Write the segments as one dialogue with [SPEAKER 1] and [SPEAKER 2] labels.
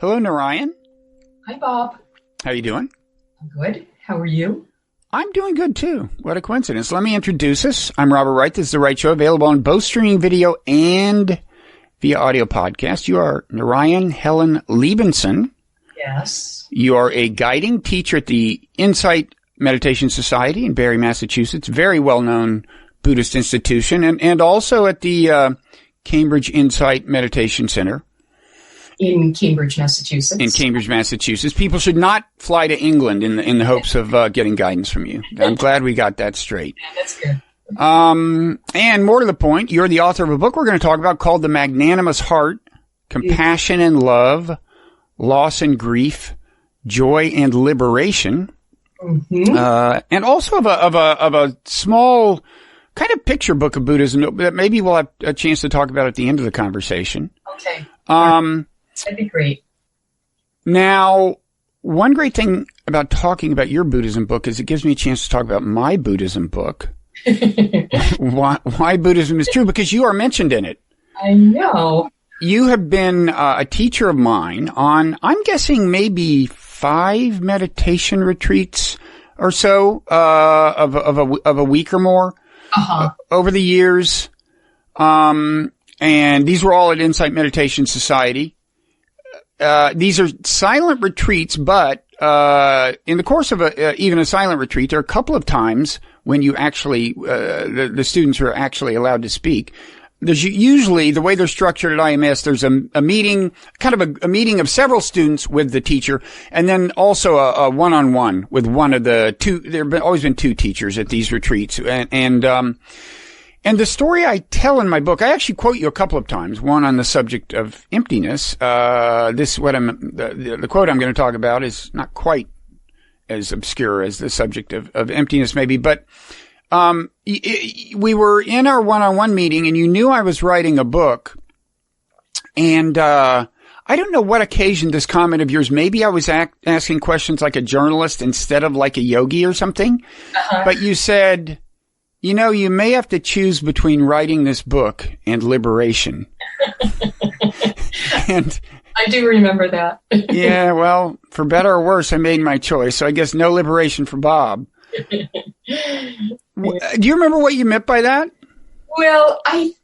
[SPEAKER 1] Hello, Narayan.
[SPEAKER 2] Hi, Bob.
[SPEAKER 1] How you doing?
[SPEAKER 2] I'm good. How are you?
[SPEAKER 1] I'm doing good, too. What a coincidence. Let me introduce us. I'm Robert Wright. This is The Wright Show, available on both streaming video and via audio podcast. You are Narayan Helen Liebenson.
[SPEAKER 2] Yes.
[SPEAKER 1] You are a guiding teacher at the Insight Meditation Society in Barre, Massachusetts, very well-known Buddhist institution, and also at the Cambridge Insight Meditation Center.
[SPEAKER 2] In Cambridge, Massachusetts.
[SPEAKER 1] In Cambridge, Massachusetts. People should not fly to England in the hopes of getting guidance from you. I'm glad we got that straight.
[SPEAKER 2] Yeah, that's good.
[SPEAKER 1] And more to the point, you're the author of a book we're going to talk about called The Magnanimous Heart, Compassion and Love, Loss and Grief, Joy and Liberation. Mm-hmm. And also of a small kind of picture book of Buddhism that maybe we'll have a chance to talk about at the end of the conversation.
[SPEAKER 2] Okay. That'd be great.
[SPEAKER 1] Now, one great thing about talking about your Buddhism book is it gives me a chance to talk about my Buddhism book. Why Buddhism is true, because you are mentioned in it.
[SPEAKER 2] I know.
[SPEAKER 1] You have been a teacher of mine on, I'm guessing, maybe 5 meditation retreats or so of a week or more over the years. And these were all at Insight Meditation Society. These are silent retreats, but in the course of even a silent retreat, there are a couple of times when you actually the students are actually allowed to speak. There's usually, the way they're structured at IMS, there's a meeting, kind of a meeting of several students with the teacher, and then also a one-on-one with one of the two. There have always been 2 teachers at these retreats, and the story I tell in my book, I actually quote you a couple of times. One on the subject of emptiness. The quote I'm going to talk about is not quite as obscure as the subject of emptiness, maybe. But we were in our one-on-one meeting, and you knew I was writing a book. And I don't know what occasioned this comment of yours. Maybe I was asking questions like a journalist instead of like a yogi or something. But you said, you know, you may have to choose between writing this book and liberation. And
[SPEAKER 2] I do remember that.
[SPEAKER 1] Yeah, well, for better or worse, I made my choice. So I guess no liberation for Bob. Do you remember what you meant by that?
[SPEAKER 2] Well, I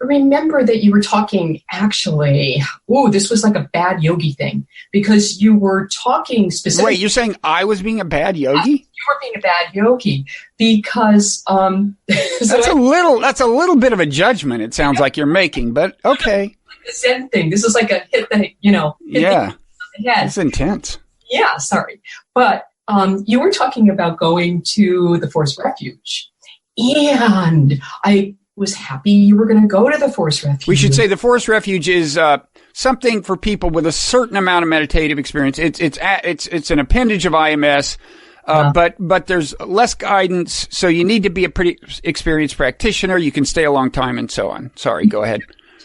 [SPEAKER 2] remember that you were talking actually, this was like a bad yogi thing, because you were talking specifically.
[SPEAKER 1] Wait, you're saying I was being a bad yogi?
[SPEAKER 2] You were being a bad yogi because
[SPEAKER 1] that's a little bit of a judgment it sounds like you're making, but okay.
[SPEAKER 2] Like the Zen thing. This is like a hit the head.
[SPEAKER 1] It's intense.
[SPEAKER 2] Yeah, sorry. But you were talking about going to the forest refuge, and I was happy you were going to go to the forest refuge.
[SPEAKER 1] We should say the forest refuge is something for people with a certain amount of meditative experience. It's an appendage of IMS, but there's less guidance, so you need to be a pretty experienced practitioner. You can stay a long time and so on. Sorry, go ahead.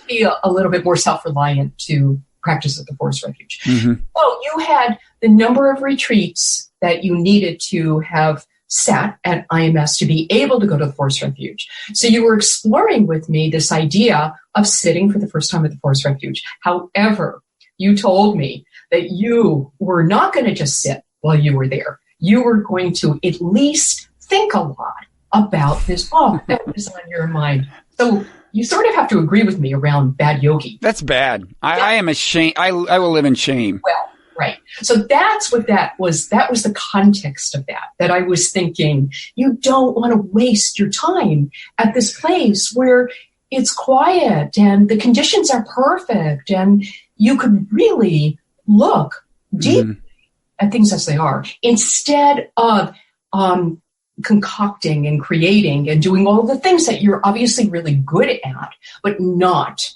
[SPEAKER 2] Be a little bit more self-reliant to practice at the forest refuge.
[SPEAKER 1] Mm-hmm.
[SPEAKER 2] Well, you had the number of retreats that you needed to have sat at IMS to be able to go to the forest refuge. So you were exploring with me this idea of sitting for the first time at the forest refuge. However, you told me that you were not going to just sit while you were there. You were going to at least think a lot about this book that was on your mind. So you sort of have to agree with me around bad yogi.
[SPEAKER 1] That's bad. I am ashamed. I will live in shame.
[SPEAKER 2] Well, right. So that's what that was. That was the context of that I was thinking, you don't want to waste your time at this place where it's quiet and the conditions are perfect and you could really look deep at things as they are instead of concocting and creating and doing all the things that you're obviously really good at, but not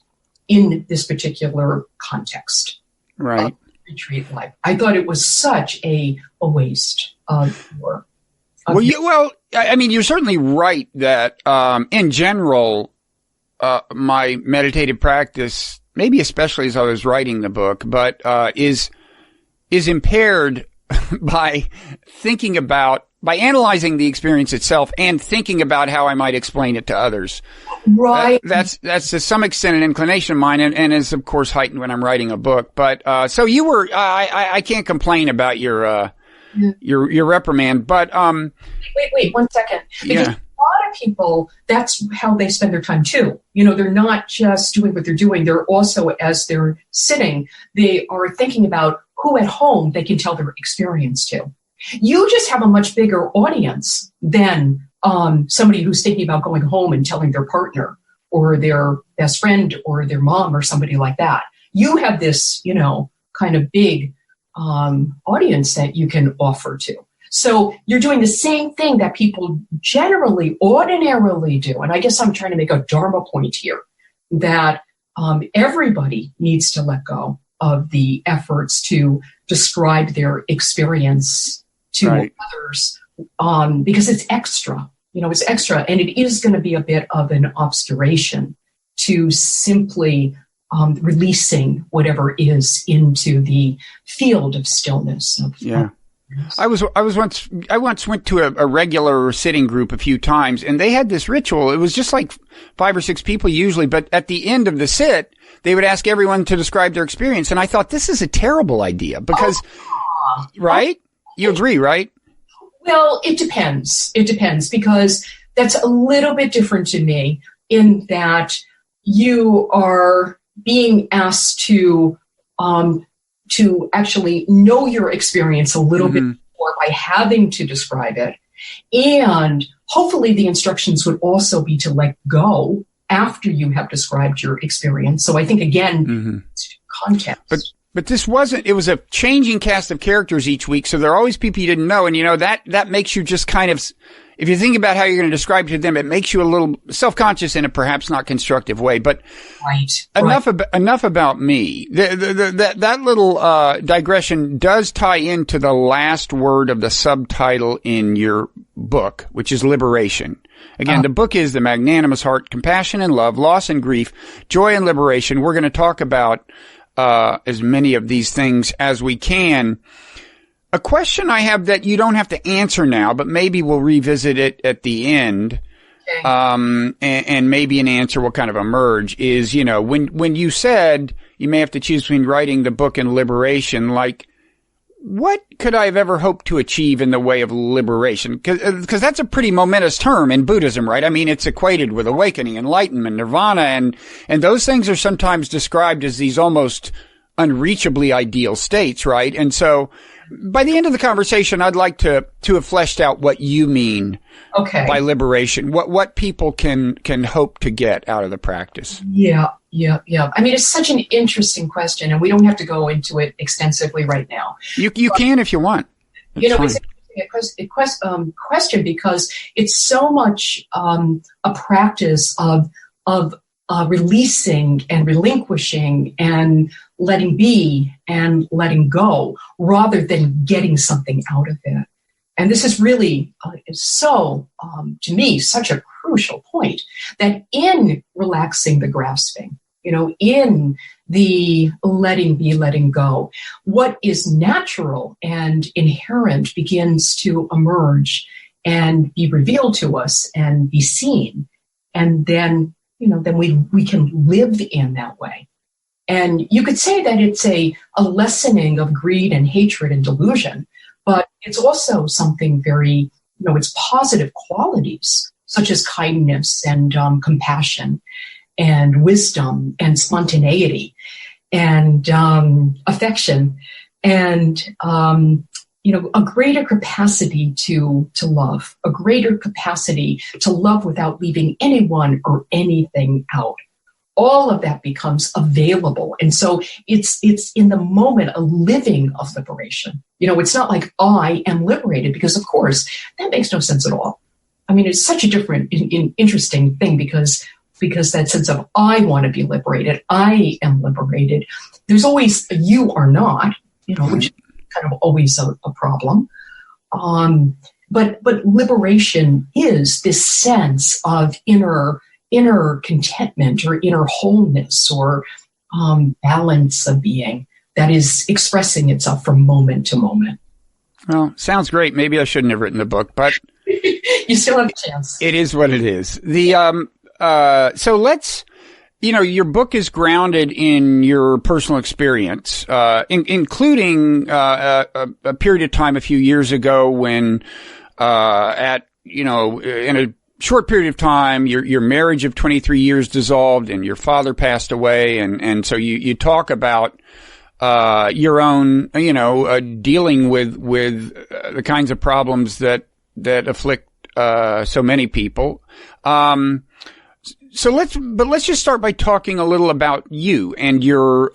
[SPEAKER 2] in this particular context.
[SPEAKER 1] Right.
[SPEAKER 2] Retreat life. I thought it was such a waste of your.
[SPEAKER 1] I mean, you're certainly right that in general, my meditative practice, maybe especially as I was writing the book, but is impaired by analyzing the experience itself and thinking about how I might explain it to others.
[SPEAKER 2] Right.
[SPEAKER 1] That's to some extent an inclination of mine, and is of course heightened when I'm writing a book. But so you were, I can't complain about your reprimand. But
[SPEAKER 2] wait 1 second. Because a lot of people, that's how they spend their time too. They're not just doing what they're doing. They're also, as they're sitting, they are thinking about who at home they can tell their experience to. You just have a much bigger audience than somebody who's thinking about going home and telling their partner or their best friend or their mom or somebody like that. You have this, kind of big audience that you can offer to. So you're doing the same thing that people ordinarily do. And I guess I'm trying to make a Dharma point here that everybody needs to let go of the efforts to describe their experience to others, because it's extra. It's extra, and it is going to be a bit of an obscuration to simply releasing whatever is into the field of stillness.
[SPEAKER 1] I once went to a regular sitting group a few times, and they had this ritual. It was just like 5 or 6 people usually, but at the end of the sit, they would ask everyone to describe their experience. And I thought, this is a terrible idea because, right? You agree, right?
[SPEAKER 2] Well, it depends. It depends, because that's a little bit different to me in that you are being asked to actually know your experience a little bit more by having to describe it. And hopefully the instructions would also be to let go after you have described your experience. So I think, again, context.
[SPEAKER 1] But this wasn't, it was a changing cast of characters each week. So there are always people you didn't know. And, that makes you just kind of, if you think about how you're going to describe it to them, it makes you a little self-conscious in a perhaps not constructive way. But enough about me. That little digression does tie into the last word of the subtitle in your book, which is liberation. Again, the book is The Magnanimous Heart, Compassion and Love, Loss and Grief, Joy and Liberation. We're going to talk about as many of these things as we can. A question I have that you don't have to answer now, but maybe we'll revisit it at the end. Okay. And maybe an answer will kind of emerge is, when you said you may have to choose between writing the book and liberation, like, what could I have ever hoped to achieve in the way of liberation? Cause that's a pretty momentous term in Buddhism, right? I mean, it's equated with awakening, enlightenment, nirvana, and those things are sometimes described as these almost unreachably ideal states, right? And so by the end of the conversation, I'd like to have fleshed out what you mean by liberation, what people can hope to get out of the practice.
[SPEAKER 2] Yeah. I mean, it's such an interesting question, and we don't have to go into it extensively right now.
[SPEAKER 1] You can if you want.
[SPEAKER 2] It's a question because it's so much a practice of releasing and relinquishing and letting be and letting go, rather than getting something out of it. And this is really to me, such a crucial point, that in relaxing the grasping, in the letting be, letting go, what is natural and inherent begins to emerge and be revealed to us and be seen. And then, then we can live in that way. And you could say that it's a lessening of greed and hatred and delusion, but it's also something very, it's positive qualities such as kindness and compassion and wisdom and spontaneity and affection and, a greater capacity to love, a greater capacity to love without leaving anyone or anything out. All of that becomes available. And so it's in the moment a living of liberation. It's not like I am liberated, because of course that makes no sense at all. I mean, it's such a different, interesting thing because that sense of I want to be liberated, I am liberated. There's always a you are not, which is kind of always a problem. But liberation is this sense of inner contentment or inner wholeness or balance of being that is expressing itself from moment to moment.
[SPEAKER 1] Well, sounds great. Maybe I shouldn't have written the book, but
[SPEAKER 2] you still have a chance.
[SPEAKER 1] It is what it is. So let's, your book is grounded in your personal experience, including a period of time a few years ago when, in a short period of time, your marriage of 23 years dissolved and your father passed away. And so you talk about, your own, dealing with the kinds of problems that afflict, so many people. So let's just start by talking a little about you and your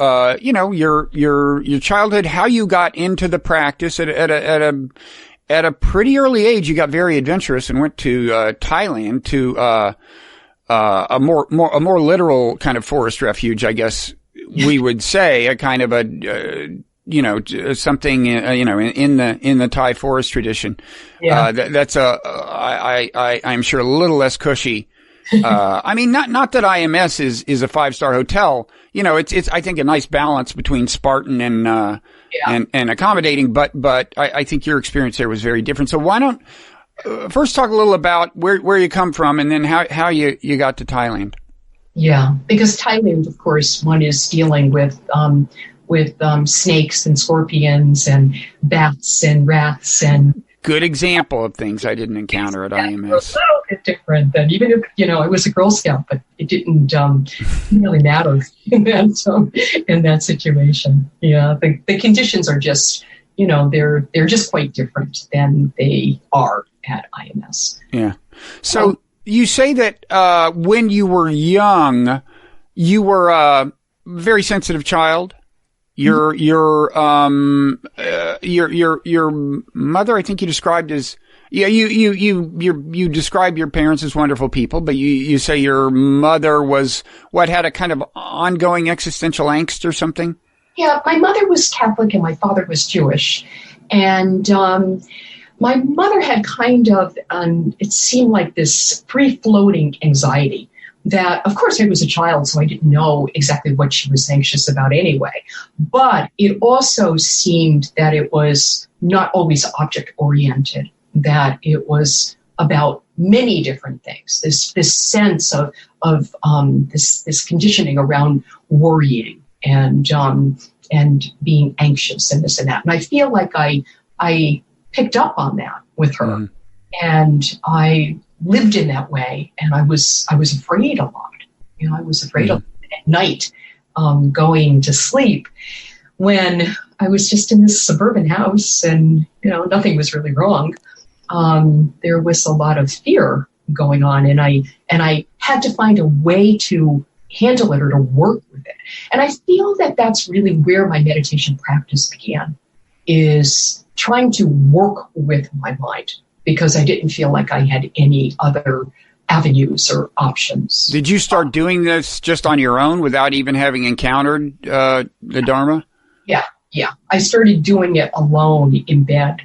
[SPEAKER 1] childhood, how you got into the practice at a pretty early age. You got very adventurous and went to, Thailand to, a more literal kind of forest refuge, I guess we would say, a kind of something, in the Thai forest tradition.
[SPEAKER 2] Yeah.
[SPEAKER 1] That's I'm sure a little less cushy. Not that IMS is a 5-star hotel. It's, I think, a nice balance between Spartan and accommodating, but I think your experience there was very different. So why don't, first talk a little about where you come from and then how you got to Thailand.
[SPEAKER 2] Yeah, because Thailand, of course, one is dealing with snakes and scorpions and bats and rats and.
[SPEAKER 1] Good example of things I didn't encounter at IMS.
[SPEAKER 2] A little bit different than even if, I was a Girl Scout, but it didn't really matter in that situation. Yeah, the conditions are just, they're just quite different than they are at IMS.
[SPEAKER 1] Yeah. So you say that when you were young, you were a very sensitive child. Your mother, I think you described as, you describe your parents as wonderful people, but you say your mother was had a kind of ongoing existential angst or something?
[SPEAKER 2] Yeah, my mother was Catholic and my father was Jewish. And, my mother had kind of, it seemed like this free-floating anxiety that, of course, I was a child, so I didn't know exactly what she was anxious about anyway. But it also seemed that it was not always object-oriented, that it was about many different things. This sense of this conditioning around worrying and being anxious and this and that. And I feel like I picked up on that with her, and I lived in that way, and I was afraid a lot. I was afraid at night, going to sleep when I was just in this suburban house, and nothing was really wrong. There was a lot of fear going on, and I had to find a way to handle it or to work with it. And I feel that that's really where my meditation practice began, is trying to work with my mind, because I didn't feel like I had any other avenues or options.
[SPEAKER 1] Did you start doing this just on your own without even having encountered the Dharma?
[SPEAKER 2] Yeah. I started doing it alone in bed.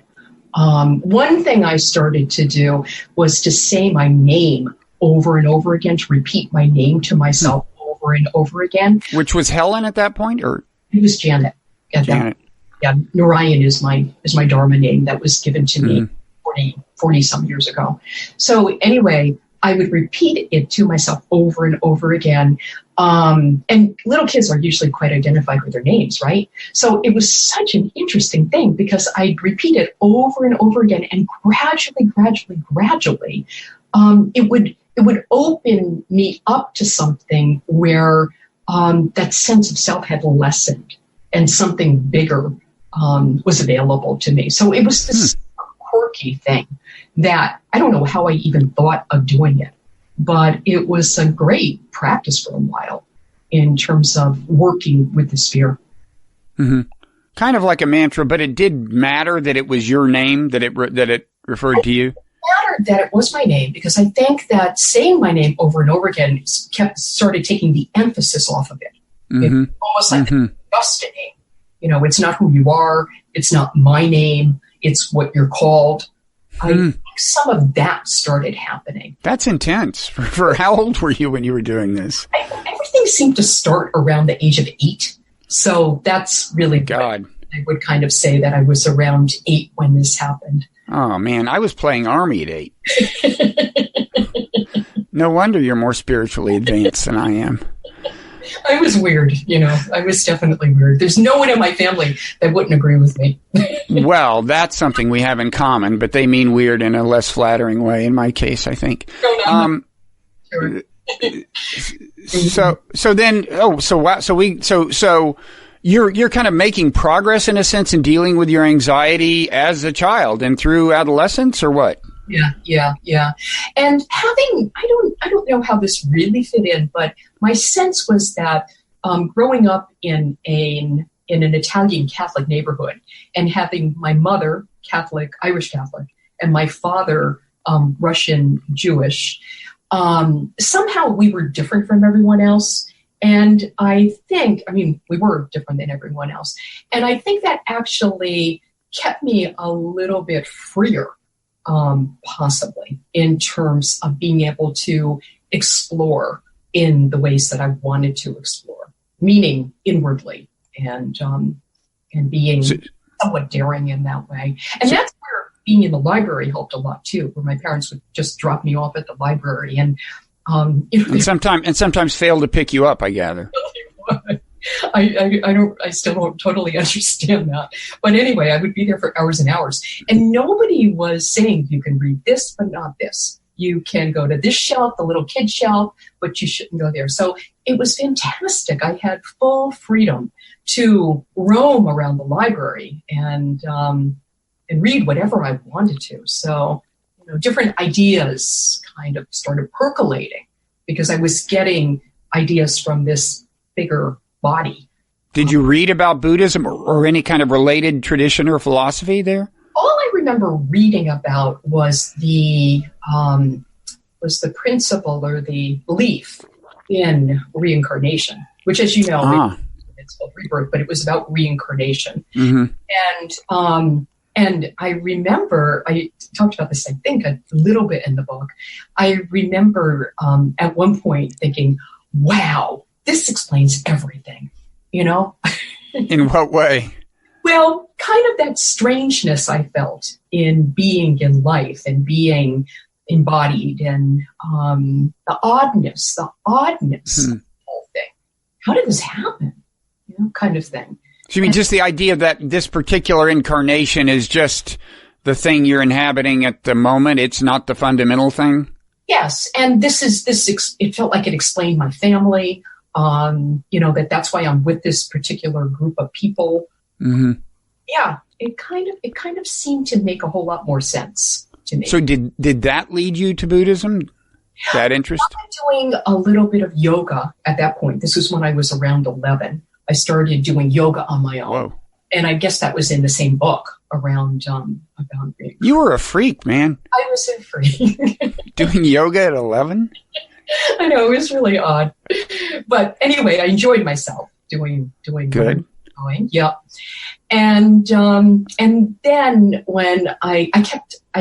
[SPEAKER 2] One thing I started to do was to say my name over and over again, to repeat my name to myself over and over again.
[SPEAKER 1] Which was Helen at that point, or?
[SPEAKER 2] It was Janet.
[SPEAKER 1] Janet.
[SPEAKER 2] Yeah, Narayan is my Dharma name that was given to me 40 some years ago. So anyway, I would repeat it to myself over and over again. And little kids are usually quite identified with their names, right? So it was such an interesting thing, because I'd repeat it over and over again, and gradually, it would open me up to something where that sense of self had lessened and something bigger was available to me. So it was this quirky thing that I don't know how I even thought of doing it, but it was a great practice for a while in terms of working with the sphere.
[SPEAKER 1] Mm-hmm. Kind of like a mantra, but it did matter that it was your name, that it referred to you? It
[SPEAKER 2] mattered that it was my name, because I think that saying my name over and over again started taking the emphasis off of it.
[SPEAKER 1] Mm-hmm.
[SPEAKER 2] It's almost like just a name. It's not who you are. It's not my name. It's what you're called. I think some of that started happening.
[SPEAKER 1] That's intense. For how old were you when you were doing this?
[SPEAKER 2] Everything seemed to start around the age of 8. So that's really
[SPEAKER 1] God.
[SPEAKER 2] I would kind of say that I was around 8 when this happened.
[SPEAKER 1] Oh, man, I was playing Army at 8. No wonder you're more spiritually advanced than I am.
[SPEAKER 2] I was weird, I was definitely weird. There's no one in my family that wouldn't agree with me.
[SPEAKER 1] Well, that's something we have in common, but they mean weird in a less flattering way in my case, I think.
[SPEAKER 2] No, sure.
[SPEAKER 1] So you're kind of making progress in a sense in dealing with your anxiety as a child and through adolescence, or what?
[SPEAKER 2] Yeah. And I don't know how this really fit in, but my sense was that growing up in an Italian Catholic neighborhood and having my mother Catholic, Irish Catholic, and my father Russian Jewish, somehow we were different from everyone else. And we were different than everyone else. And I think that actually kept me a little bit freer, possibly, in terms of being able to explore in the ways that I wanted to explore, meaning inwardly and being somewhat daring in that way. And that's where being in the library helped a lot too, where my parents would just drop me off at the library and
[SPEAKER 1] sometimes fail to pick you up, I gather.
[SPEAKER 2] I still don't totally understand that. But anyway, I would be there for hours and hours. And nobody was saying you can read this, but not this. You can go to this shelf, the little kid shelf, but you shouldn't go there. So it was fantastic. I had full freedom to roam around the library and read whatever I wanted to. So, different ideas kind of started percolating because I was getting ideas from this bigger body.
[SPEAKER 1] Did you read about Buddhism or any kind of related tradition or philosophy there?
[SPEAKER 2] All I remember reading about was the principle or the belief in reincarnation, which, as you know, it's called rebirth, but it was about reincarnation.
[SPEAKER 1] Mm-hmm.
[SPEAKER 2] And I remember, I talked about this, I think, a little bit in the book. I remember at one point thinking, wow, this explains everything,
[SPEAKER 1] In what way?
[SPEAKER 2] Well, kind of that strangeness I felt in being in life and being embodied and the oddness of the whole thing. How did this happen? Kind of thing.
[SPEAKER 1] So you mean just the idea that this particular incarnation is just the thing you're inhabiting at the moment? It's not the fundamental thing?
[SPEAKER 2] Yes. And it felt like it explained my family, that's why I'm with this particular group of people.
[SPEAKER 1] Mm-hmm.
[SPEAKER 2] Yeah. It kind of seemed to make a whole lot more sense to me.
[SPEAKER 1] So did that lead you to Buddhism? That interest?
[SPEAKER 2] I was doing a little bit of yoga at that point. This was when I was around 11. I started doing yoga on my own.
[SPEAKER 1] Whoa.
[SPEAKER 2] And I guess that was in the same book around about being.
[SPEAKER 1] You were a freak, man.
[SPEAKER 2] I was a freak.
[SPEAKER 1] Doing yoga at 11?
[SPEAKER 2] I know, it was really odd. But anyway, I enjoyed myself doing
[SPEAKER 1] good.
[SPEAKER 2] Yeah. And then when I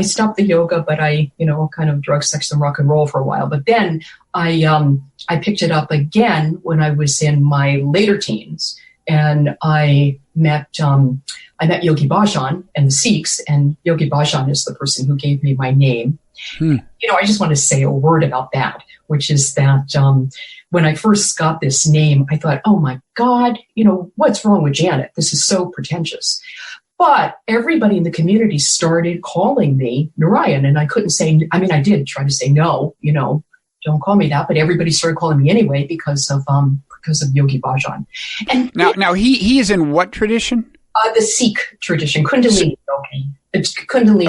[SPEAKER 2] stopped the yoga, but I, kind of drug, sex, and rock and roll for a while. But then I picked it up again when I was in my later teens, and I met Yogi Bhajan and the Sikhs, and Yogi Bhajan is the person who gave me my name. I just want to say a word about that, which is that when I first got this name, I thought, oh my God, what's wrong with Janet? This is so pretentious. But everybody in the community started calling me Narayan, and I couldn't say, I did try to say no, don't call me that, but everybody started calling me anyway because of Yogi Bhajan. And
[SPEAKER 1] now he is in what tradition?
[SPEAKER 2] The Sikh tradition, Kundalini Yogi. It's Kundalini.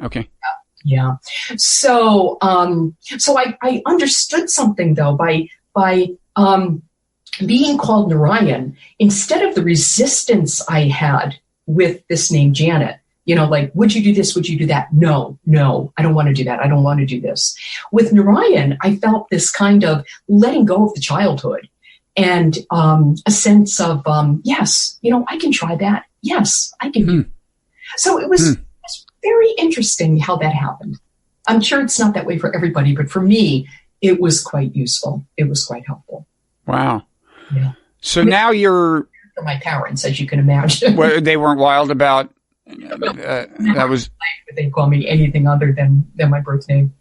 [SPEAKER 1] Okay.
[SPEAKER 2] Yeah. So I understood something though by being called Narayan, instead of the resistance I had with this name Janet. Would you do this? Would you do that? No, I don't want to do that. I don't want to do this. With Narayan, I felt this kind of letting go of the childhood and a sense of, yes, I can try that. Yes, I can do it. So it was very interesting how that happened. I'm sure it's not that way for everybody, but for me, it was quite useful. It was quite helpful.
[SPEAKER 1] Wow.
[SPEAKER 2] Yeah.
[SPEAKER 1] So now you're
[SPEAKER 2] for my parents, as you can imagine.
[SPEAKER 1] Well, they weren't wild about that was.
[SPEAKER 2] They call me anything other than my birth name.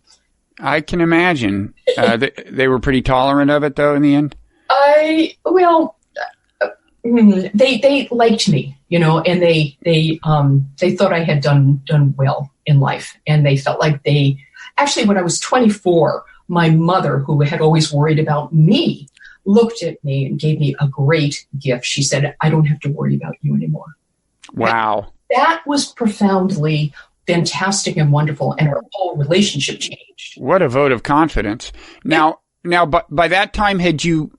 [SPEAKER 1] I can imagine. They were pretty tolerant of it, though, in the end.
[SPEAKER 2] They liked me, and they thought I had done well in life, and they felt like actually, when I was 24, my mother, who had always worried about me, looked at me and gave me a great gift. She said, "I don't have to worry about you anymore."
[SPEAKER 1] Wow.
[SPEAKER 2] That was profoundly fantastic and wonderful, and our whole relationship changed.
[SPEAKER 1] What a vote of confidence. Now, by that time, had you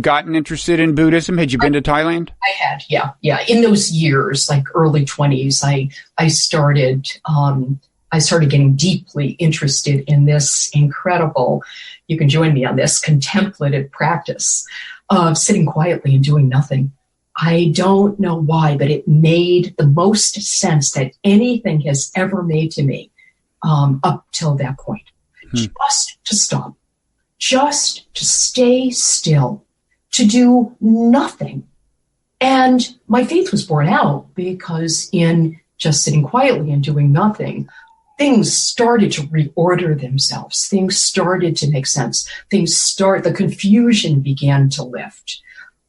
[SPEAKER 1] gotten interested in Buddhism? Had you been to Thailand?
[SPEAKER 2] I had, yeah. In those years, like early 20s, I started getting deeply interested in this incredible, you can join me on this, contemplative practice of sitting quietly and doing nothing. I don't know why, but it made the most sense that anything has ever made to me up till that point. Just to stop, just to stay still, to do nothing. And my faith was borne out because in just sitting quietly and doing nothing, things started to reorder themselves. Things started to make sense. The confusion began to lift.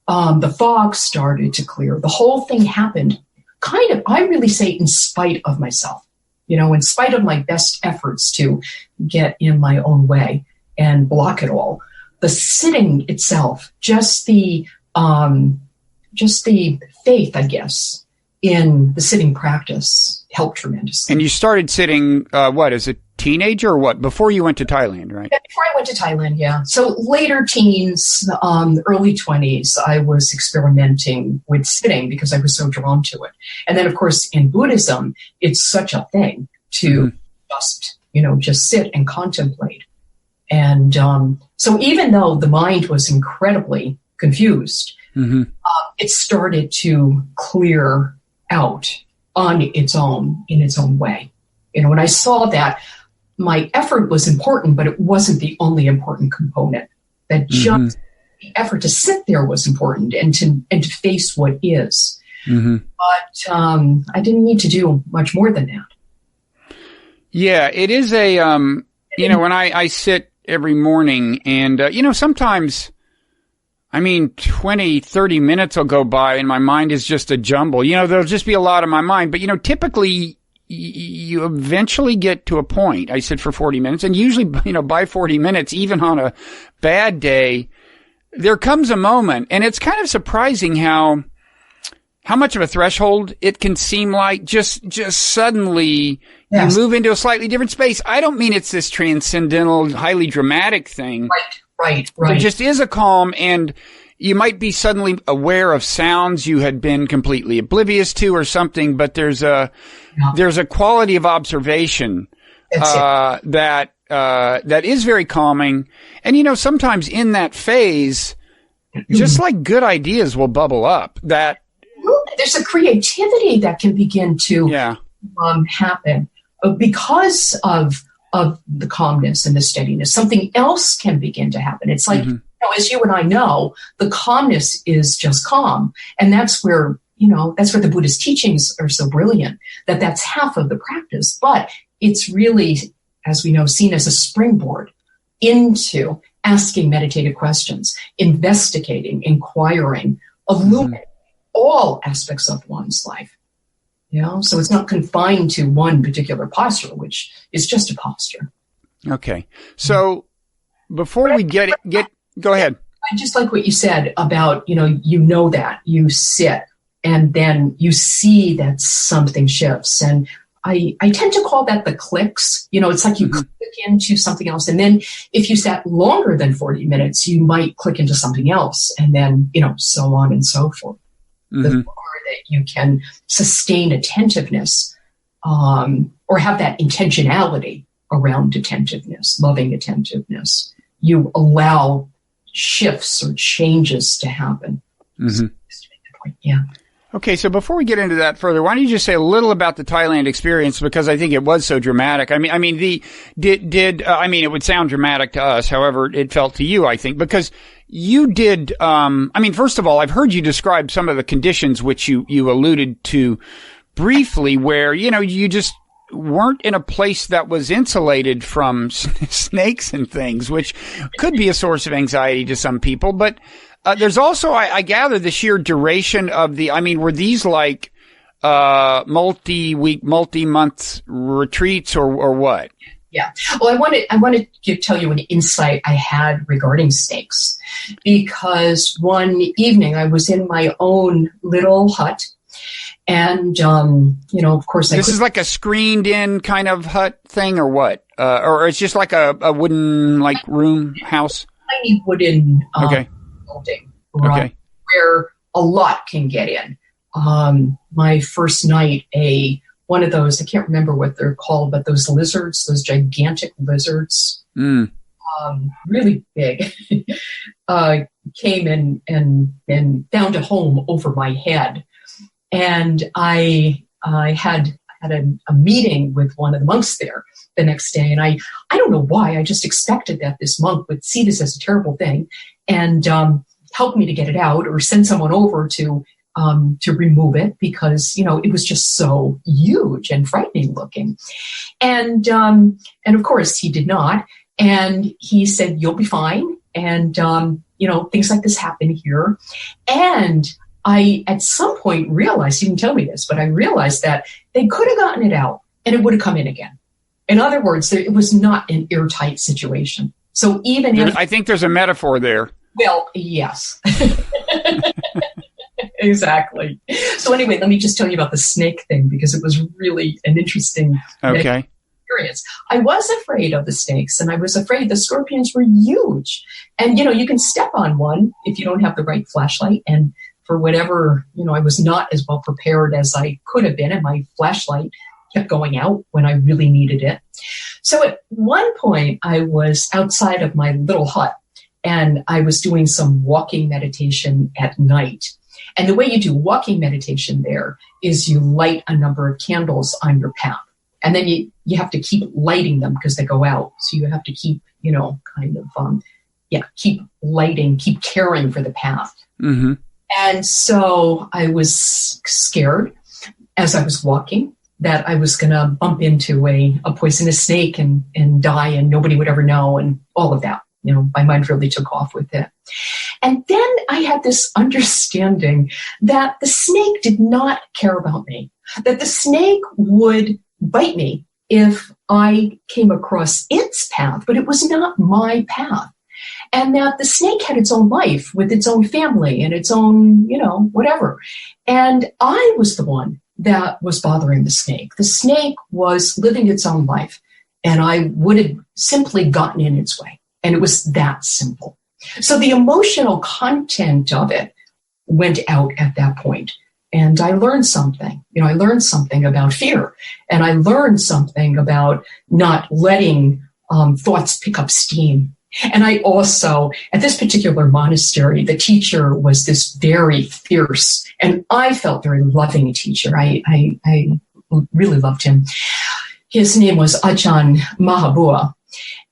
[SPEAKER 2] The fog started to clear. The whole thing happened I really say in spite of myself, in spite of my best efforts to get in my own way and block it all. The sitting itself, just the faith, I guess, in the sitting practice helped tremendously.
[SPEAKER 1] And you started sitting, as a teenager or what? Before you went to Thailand, right?
[SPEAKER 2] Yeah, before I went to Thailand, yeah. So later teens, early 20s, I was experimenting with sitting because I was so drawn to it. And then, of course, in Buddhism, it's such a thing to just sit and contemplate. And so even though the mind was incredibly confused, it started to clear out on its own, in its own way. When I saw that, my effort was important, but it wasn't the only important component. That just the effort to sit there was important and to face what is. But I didn't need to do much more than that.
[SPEAKER 1] Yeah, it is when I sit every morning and, sometimes, 20, 30 minutes will go by and my mind is just a jumble. There'll just be a lot on my mind. But, typically you eventually get to a point. I sit for 40 minutes and usually, by 40 minutes, even on a bad day, there comes a moment, and it's kind of surprising how much of a threshold it can seem like just suddenly you move into a slightly different space. I don't mean it's this transcendental, highly dramatic thing.
[SPEAKER 2] Right.
[SPEAKER 1] There just is a calm, and you might be suddenly aware of sounds you had been completely oblivious to or something, but there's a quality of observation that is very calming. And, sometimes in that phase, just like good ideas will bubble up.
[SPEAKER 2] There's a creativity that can begin to happen because of the calmness and the steadiness. Something else can begin to happen. It's like, as you and I know, the calmness is just calm. And that's where the Buddhist teachings are so brilliant, that's half of the practice. But it's really, as we know, seen as a springboard into asking meditative questions, investigating, inquiring, illuminating all aspects of one's life. So it's not confined to one particular posture, which is just a posture.
[SPEAKER 1] Okay. So before we go ahead.
[SPEAKER 2] I just like what you said about, that you sit and then you see that something shifts. And I tend to call that the clicks. It's like you click into something else. And then if you sat longer than 40 minutes, you might click into something else. And then, so on and so forth. The more that you can sustain attentiveness, or have that intentionality around attentiveness, loving attentiveness, you allow shifts or changes to happen. Just to make the point,
[SPEAKER 1] Okay, so before we get into that further, why don't you just say a little about the Thailand experience, because I think it was so dramatic. I mean, it would sound dramatic to us, however it felt to you, I think, because you did. First of all, I've heard you describe some of the conditions which you alluded to briefly, where you just weren't in a place that was insulated from snakes and things, which could be a source of anxiety to some people, but. There's also, I gather, the sheer duration of were these like, multi-week, multi-month retreats or what?
[SPEAKER 2] Yeah. Well, I want to tell you an insight I had regarding snakes, because one evening I was in my own little hut, and, of course
[SPEAKER 1] this is like a screened in kind of hut thing or what? Or it's just like a wooden, like room house?
[SPEAKER 2] Tiny wooden,
[SPEAKER 1] okay.
[SPEAKER 2] building, right,
[SPEAKER 1] okay.
[SPEAKER 2] Where a lot can get in. My first night, one of those, I can't remember what they're called, but those lizards, those gigantic lizards, really big, came in and found a home over my head. And I had a meeting with one of the monks there the next day. And I don't know why, I just expected that this monk would see this as a terrible thing and help me to get it out, or send someone over to remove it, because it was just so huge and frightening looking. And of course he did not. And he said, "You'll be fine." And things like this happen here. And I at some point realized, he didn't tell me this, but I realized that they could have gotten it out and it would have come in again. In other words, it was not an airtight situation. So even if
[SPEAKER 1] I think there's a metaphor there.
[SPEAKER 2] Well, yes. Exactly. So anyway, let me just tell you about the snake thing, because it was really an interesting experience. I was afraid of the snakes, and I was afraid the scorpions were huge. And, you can step on one if you don't have the right flashlight. And for whatever, I was not as well prepared as I could have been, and my flashlight kept going out when I really needed it. So at one point, I was outside of my little hut, and I was doing some walking meditation at night. And the way you do walking meditation there is you light a number of candles on your path. And then you have to keep lighting them because they go out. So you have to keep, keep lighting, keep caring for the path.
[SPEAKER 1] Mm-hmm.
[SPEAKER 2] And so I was scared as I was walking that I was going to bump into a poisonous snake and die, and nobody would ever know, and all of that. My mind really took off with it. And then I had this understanding that the snake did not care about me, that the snake would bite me if I came across its path, but it was not my path. And that the snake had its own life with its own family and its own, whatever. And I was the one that was bothering the snake. The snake was living its own life, and I would have simply gotten in its way. And it was that simple. So the emotional content of it went out at that point. And I learned something. I learned something about fear. And I learned something about not letting thoughts pick up steam. And I also, at this particular monastery, the teacher was this very fierce, and I felt very loving teacher. I really loved him. His name was Ajahn Mahabua.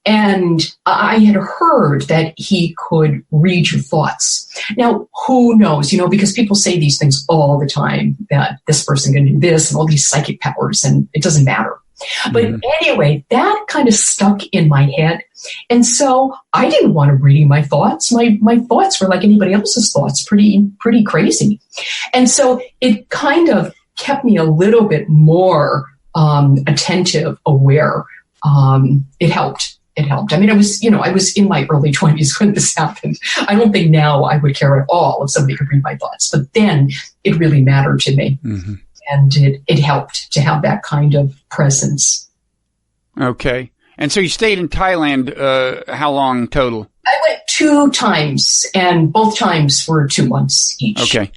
[SPEAKER 2] And I had heard that he could read your thoughts. Now, who knows, because people say these things all the time, that this person can do this and all these psychic powers, and it doesn't matter. But anyway, that kind of stuck in my head. And so I didn't want him reading my thoughts. My thoughts were like anybody else's thoughts, pretty crazy. And so it kind of kept me a little bit more attentive, aware. It helped. It helped. I mean, I was in my early 20s when this happened. I don't think now I would care at all if somebody could read my thoughts, but then it really mattered to me. Mm-hmm. And it helped to have that kind of presence.
[SPEAKER 1] Okay. And so you stayed in Thailand, how long total?
[SPEAKER 2] I went 2 times, and both times were 2 months each.
[SPEAKER 1] Okay.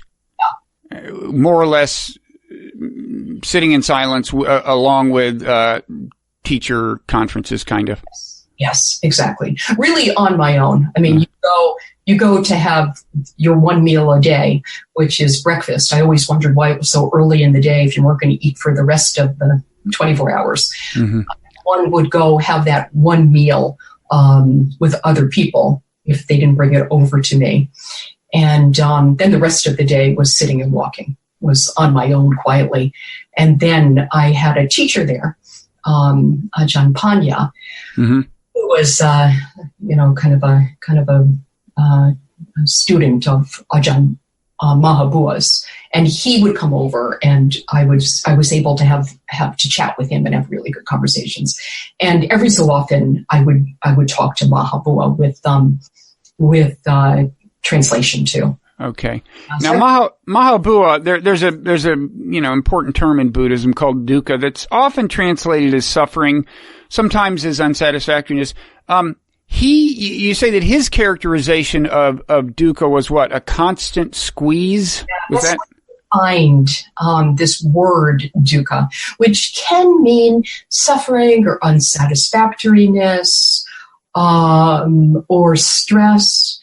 [SPEAKER 1] Yeah. More or less sitting in silence along with Teacher conferences, kind of.
[SPEAKER 2] Yes, exactly. Really on my own. I mean, you go to have your one meal a day, which is breakfast. I always wondered why it was so early in the day if you weren't going to eat for the rest of the 24 hours. Mm-hmm. One would go have that one meal with other people if they didn't bring it over to me. And then the rest of the day was sitting and walking, was on my own quietly. And then I had a teacher there, Ajahn Panya, mm-hmm. who was, kind of a student of Ajahn Mahabua's. And he would come over, and I was able to have to chat with him and have really good conversations. And every so often, I would talk to Mahabua with translation too.
[SPEAKER 1] Okay. Now, Mahabua, there's a important term in Buddhism called dukkha that's often translated as suffering, sometimes as unsatisfactoriness. You say that his characterization of dukkha was what? A constant squeeze?
[SPEAKER 2] Yeah, was that? Find this word dukkha, which can mean suffering or unsatisfactoriness, or stress.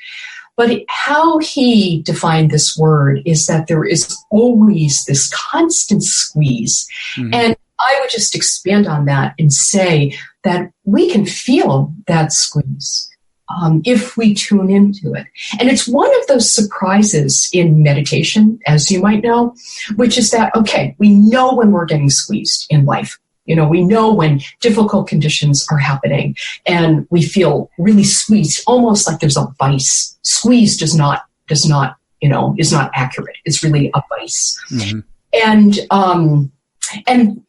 [SPEAKER 2] But how he defined this word is that there is always this constant squeeze. Mm-hmm. And I would just expand on that and say that we can feel that squeeze if we tune into it. And it's one of those surprises in meditation, as you might know, which is that, okay, we know when we're getting squeezed in life. We know when difficult conditions are happening and we feel really squeezed, almost like there's a vice. Squeezed is not accurate. It's really a vice. Mm-hmm.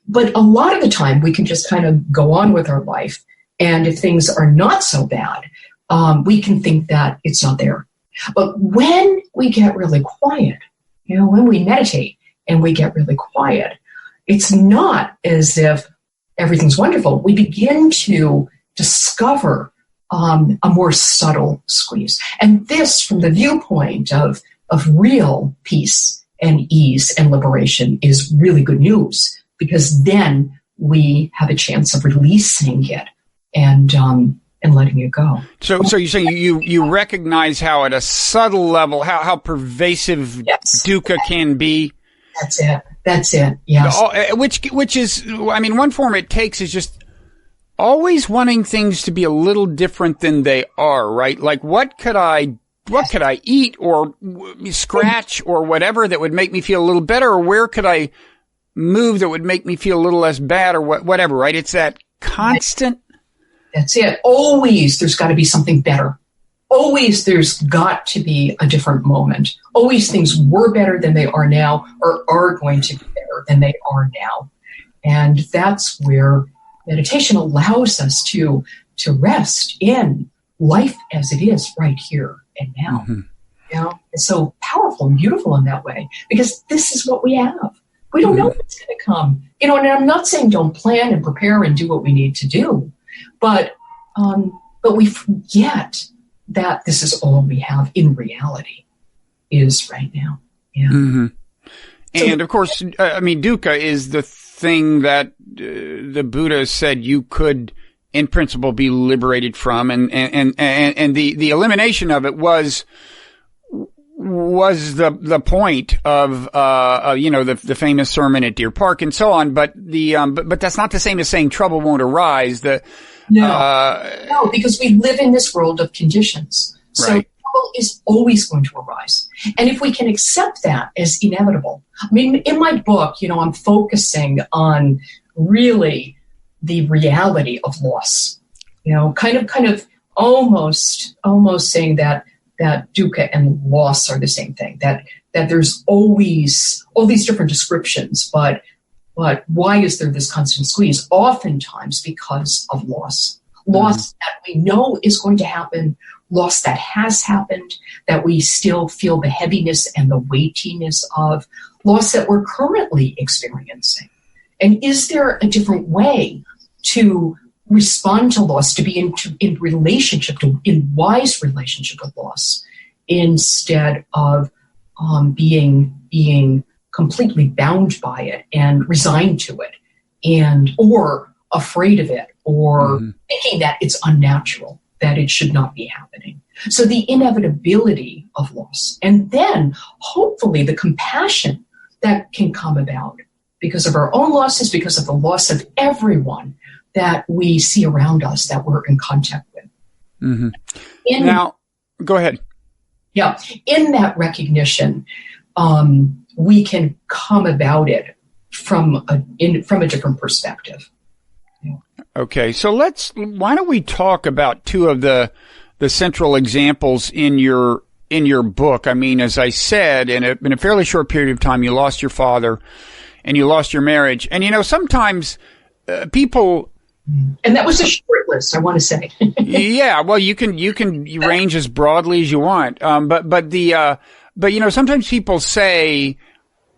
[SPEAKER 2] But a lot of the time we can just kind of go on with our life. And if things are not so bad, we can think that it's not there. But when we get really quiet, when we meditate and we get really quiet, it's not as if everything's wonderful. We begin to discover a more subtle squeeze. And this, from the viewpoint of real peace and ease and liberation, is really good news, because then we have a chance of releasing it and letting it go. So
[SPEAKER 1] you're saying you recognize how at a subtle level, how pervasive yes. dukkha can be? That's it. Yes. Which is, one form it takes is just always wanting things to be a little different than they are, right? Like, what could I eat or scratch or whatever that would make me feel a little better, or where could I move that would make me feel a little less bad, or whatever, right? It's that constant.
[SPEAKER 2] That's it. Always there's got to be something better. Always there's got to be a different moment. Always things were better than they are now, or are going to be better than they are now. And that's where meditation allows us to rest in life as it is right here and now. Mm-hmm. It's so powerful and beautiful in that way, because this is what we have. We don't know what's going to come. And I'm not saying don't plan and prepare and do what we need to do, but we forget that this is all we have in reality is right now. Yeah. Mm-hmm.
[SPEAKER 1] And of course, dukkha is the thing that the Buddha said you could, in principle, be liberated from, and the elimination of it was the point of the famous sermon at Deer Park and so on. But but that's not the same as saying trouble won't arise.
[SPEAKER 2] No, because we live in this world of conditions. So right. Trouble is always going to arise. And if we can accept that as inevitable, in my book, I'm focusing on really the reality of loss, kind of almost saying that dukkha and loss are the same thing, that there's always all these different descriptions, but why is there this constant squeeze? Oftentimes because of loss. Loss that we know is going to happen, loss that has happened, that we still feel the heaviness and the weightiness of, loss that we're currently experiencing. And is there a different way to respond to loss, to be in relationship, in wise relationship with loss, instead of being completely bound by it and resigned to it, or afraid of it, or thinking that it's unnatural? that it should not be happening. So the inevitability of loss, and then hopefully the compassion that can come about because of our own losses, because of the loss of everyone that we see around us that we're in contact with.
[SPEAKER 1] Mm-hmm. Now, go ahead.
[SPEAKER 2] Yeah, in that recognition, we can come about it from a different perspective.
[SPEAKER 1] Okay, so why don't we talk about two of the central examples in your book? I mean, as I said, in a fairly short period of time, you lost your father and you lost your marriage. And, people...
[SPEAKER 2] And that was a short list, I want to say.
[SPEAKER 1] Yeah, well, you can range as broadly as you want. But sometimes people say,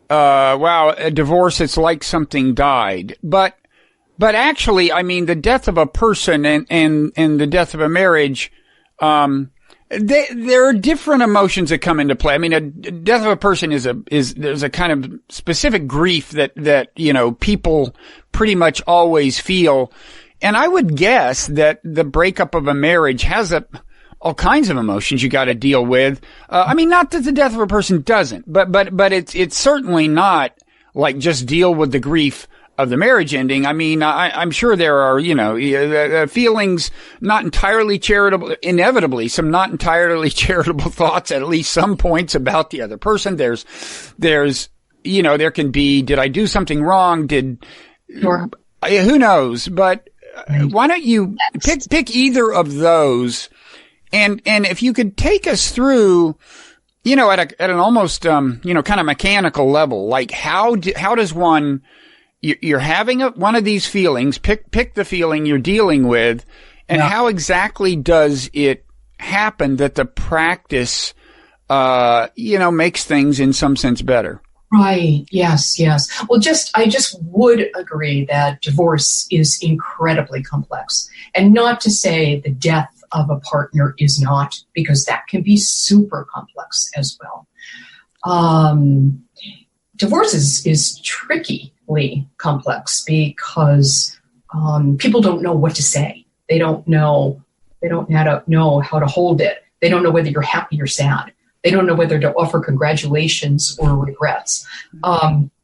[SPEAKER 1] wow, a divorce, it's like something died. But actually, I mean, the death of a person and the death of a marriage, there are different emotions that come into play. I mean, a death of a person there's a kind of specific grief that people pretty much always feel. And I would guess that the breakup of a marriage has all kinds of emotions you got to deal with. I mean, not that the death of a person doesn't, but it's certainly not like just deal with the grief of the marriage ending. I mean, I'm sure there are, feelings not entirely charitable, inevitably some not entirely charitable thoughts at least some points about the other person. There's, there can be, did I do something wrong?
[SPEAKER 2] Sure.
[SPEAKER 1] Who knows? But why don't you pick either of those? And if you could take us through, at an almost, kind of mechanical level, like how does one, you're having one of these feelings, pick the feeling you're dealing with, and how exactly does it happen that the practice, makes things in some sense better?
[SPEAKER 2] Right. Yes. Well, I just would agree that divorce is incredibly complex, and not to say the death of a partner is not, because that can be super complex as well. Divorce is trickily complex because people don't know what to say. They don't know how to hold it. They don't know whether you're happy or sad. They don't know whether to offer congratulations or regrets.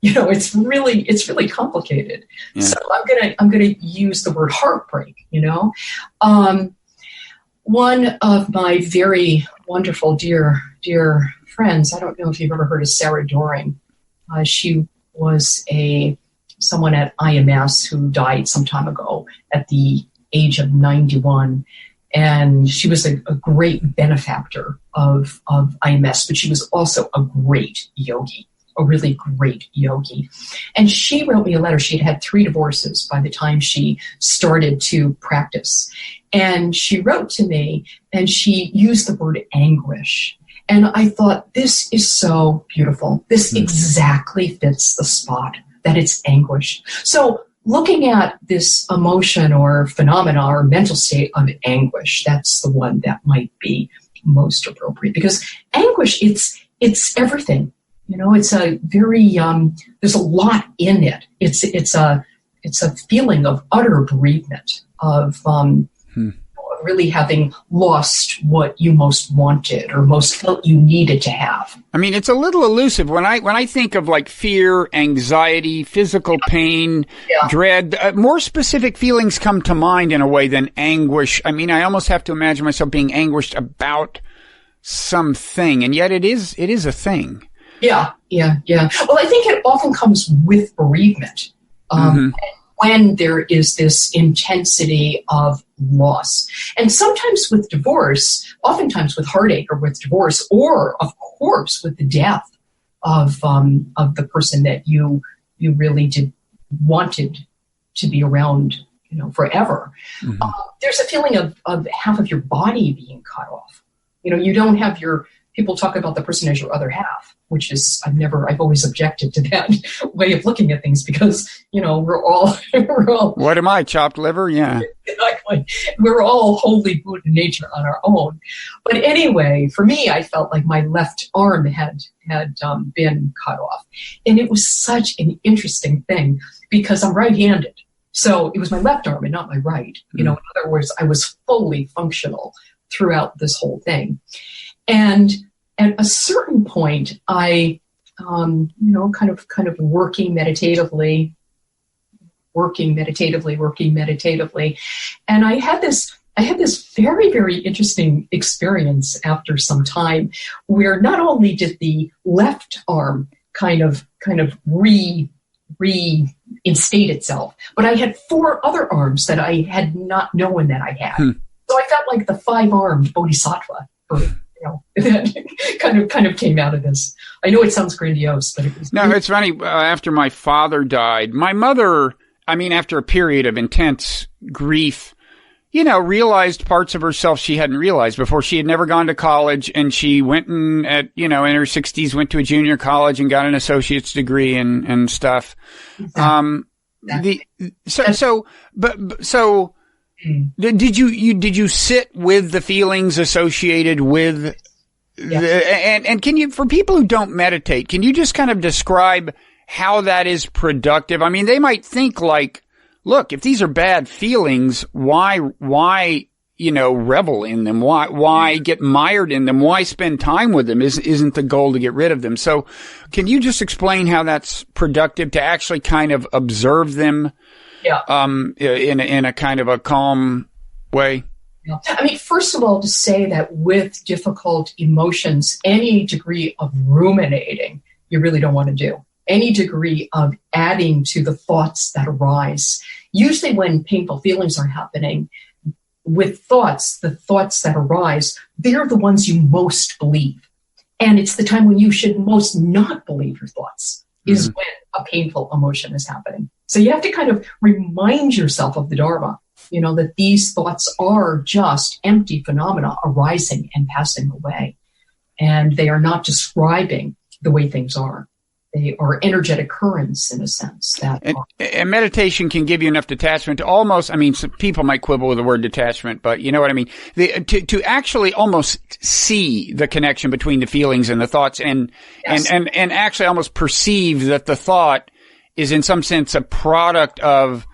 [SPEAKER 2] It's really complicated. Yeah. So I'm gonna use the word heartbreak. One of my very wonderful dear friends, I don't know if you've ever heard of Sarah Doring. She was someone at IMS who died some time ago at the age of 91. And she was a great benefactor of IMS, but she was also a great yogi, a really great yogi. And she wrote me a letter. She had 3 divorces by the time she started to practice. And she wrote to me, and she used the word anguish. And I thought, this is so beautiful. This exactly fits the spot, that it's anguish. So looking at this emotion or phenomena or mental state of anguish, that's the one that might be most appropriate, because anguish, it's everything. It's a very there's a lot in it. It's a feeling of utter bereavement, of really having lost what you most wanted or most felt you needed to have.
[SPEAKER 1] I mean, it's a little elusive. When I think of like fear, anxiety, physical pain, dread, more specific feelings come to mind in a way than anguish. I mean, I almost have to imagine myself being anguished about something, and yet it is a thing.
[SPEAKER 2] Yeah. Well, I think it often comes with bereavement. When there is this intensity of loss. And sometimes with divorce, oftentimes with heartache or with divorce, or of course with the death of the person that you really wanted to be around, forever. There's a feeling of half of your body being cut off. You don't have people talk about the person as your other half, which is, I've always objected to that way of looking at things, because, we're all,
[SPEAKER 1] what am I, chopped liver? Yeah.
[SPEAKER 2] Exactly. We're all wholly Buddha in nature on our own. But anyway, for me, I felt like my left arm had been cut off. And it was such an interesting thing, because I'm right-handed. So it was my left arm and not my right. In other words, I was fully functional throughout this whole thing. And at a certain point, I, kind of working meditatively. And I had this very, very interesting experience after some time where not only did the left arm kind of reinstate itself, but I had 4 other arms that I had not known that I had. So I felt like the 5-armed bodhisattva, that kind of came out of this. I know it sounds grandiose, but it was.
[SPEAKER 1] No, it's funny. After my father died, my mother, after a period of intense grief, realized parts of herself she hadn't realized before. She had never gone to college, and she went in her 60s, went to a junior college and got an associate's degree and stuff.
[SPEAKER 2] Exactly.
[SPEAKER 1] Did you sit with the feelings associated with and can you, for people who don't meditate, can you just kind of describe how that is productive? They might think like, look, if these are bad feelings, why revel in them? Why get mired in them? Why spend time with them? Isn't the goal to get rid of them? So can you just explain how that's productive to actually kind of observe them? In a kind of a calm way?
[SPEAKER 2] First of all, to say that with difficult emotions, any degree of ruminating, you really don't want to do. Any degree of adding to the thoughts that arise. Usually when painful feelings are happening, with thoughts, the thoughts that arise, they're the ones you most believe. And it's the time when you should most not believe your thoughts, is when a painful emotion is happening. So you have to kind of remind yourself of the Dharma, that these thoughts are just empty phenomena arising and passing away. And they are not describing the way things are. They are energetic currents in a sense.
[SPEAKER 1] And meditation can give you enough detachment to almost, some people might quibble with the word detachment, but you know what I mean? To actually almost see the connection between the feelings and the thoughts and actually almost perceive that the thought is in some sense a product of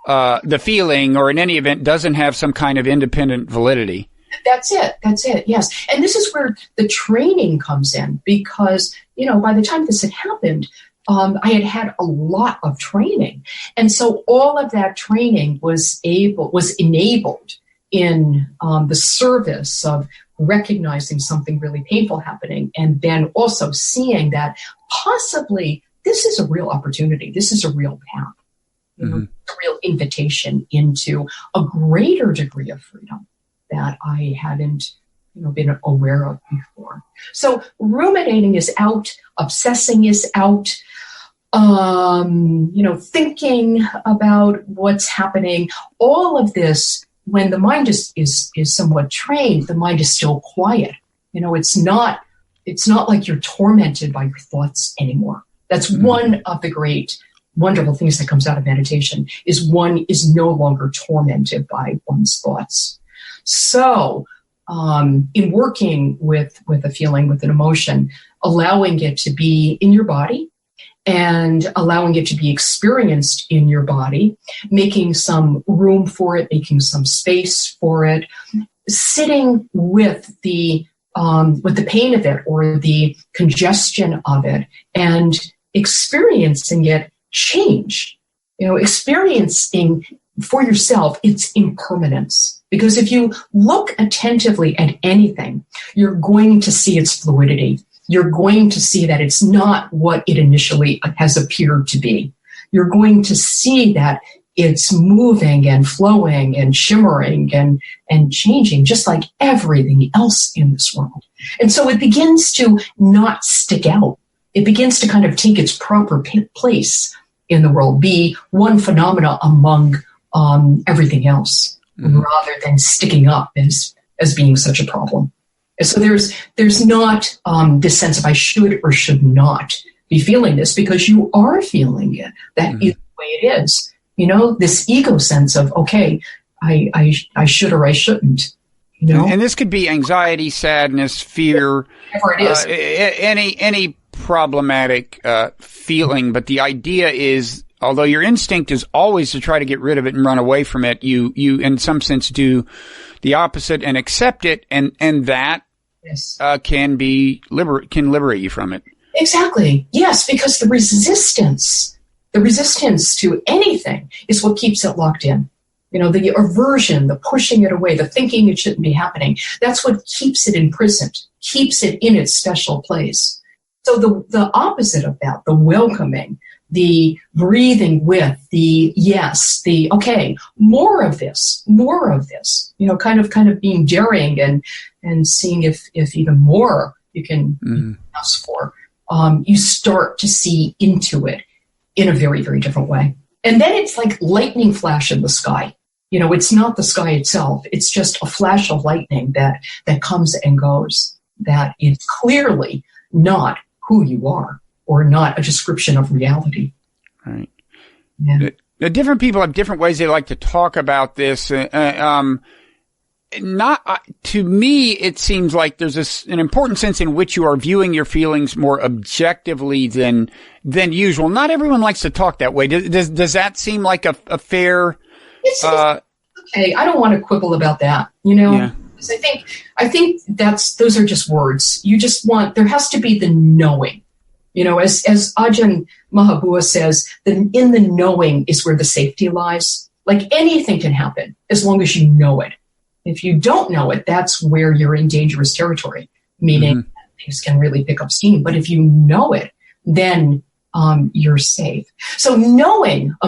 [SPEAKER 1] the feeling, or in any event doesn't have some kind of independent validity.
[SPEAKER 2] That's it, yes. And this is where the training comes in, because, by the time this had happened, I had a lot of training. And so all of that training was enabled in the service of recognizing something really painful happening, and then also seeing that possibly this is a real opportunity. This is a real path, a real invitation into a greater degree of freedom that I hadn't, been aware of before. So ruminating is out, obsessing is out, thinking about what's happening. All of this, when the mind is somewhat trained, the mind is still quiet. It's not like you're tormented by your thoughts anymore. That's one of the great, wonderful things that comes out of meditation, is one is no longer tormented by one's thoughts. So, in working with a feeling, with an emotion, allowing it to be in your body and allowing it to be experienced in your body, making some room for it, making some space for it, sitting with the pain of it or the congestion of it, and experiencing it change, experiencing for yourself its impermanence. Because if you look attentively at anything, you're going to see its fluidity. You're going to see that it's not what it initially has appeared to be. You're going to see that it's moving and flowing and shimmering and changing, just like everything else in this world. And so it begins to not stick out. It begins to kind of take its proper place in the world, be one phenomena among everything else, rather than sticking up as being such a problem. And so there's not this sense of I should or should not be feeling this, because you are feeling it. That is the way it is. This ego sense of, okay, I should or I shouldn't.
[SPEAKER 1] And this could be anxiety, sadness, fear,
[SPEAKER 2] whatever it is.
[SPEAKER 1] Any problematic feeling. But the idea is although your instinct is always to try to get rid of it and run away from it, you in some sense do the opposite and accept it, and that
[SPEAKER 2] yes.
[SPEAKER 1] Can liberate you from it.
[SPEAKER 2] Exactly. Yes, because the resistance to anything is what keeps it locked in. The aversion, the pushing it away, the thinking it shouldn't be happening, that's what keeps it imprisoned, keeps it in its special place. So the opposite of that, the welcoming, the breathing with, the yes, the okay, more of this, kind of being daring and seeing if even more you can ask for. You start to see into it in a very, very different way. And then it's like lightning flash in the sky. It's not the sky itself. It's just a flash of lightning that comes and goes, that is clearly not who you are or not a description of reality.
[SPEAKER 1] Right.
[SPEAKER 2] Yeah.
[SPEAKER 1] The different people have different ways they like to talk about this. To me, it seems like there's an important sense in which you are viewing your feelings more objectively than usual. Not everyone likes to talk that way. Does that seem like a fair?
[SPEAKER 2] It's okay. I don't want to quibble about that.
[SPEAKER 1] Yeah.
[SPEAKER 2] Because I think those are just words. You just there has to be the knowing. As Ajahn Mahabua says, in the knowing is where the safety lies. Like anything can happen as long as you know it. If you don't know it, that's where you're in dangerous territory, meaning things can really pick up steam. But if you know it, then you're safe. So a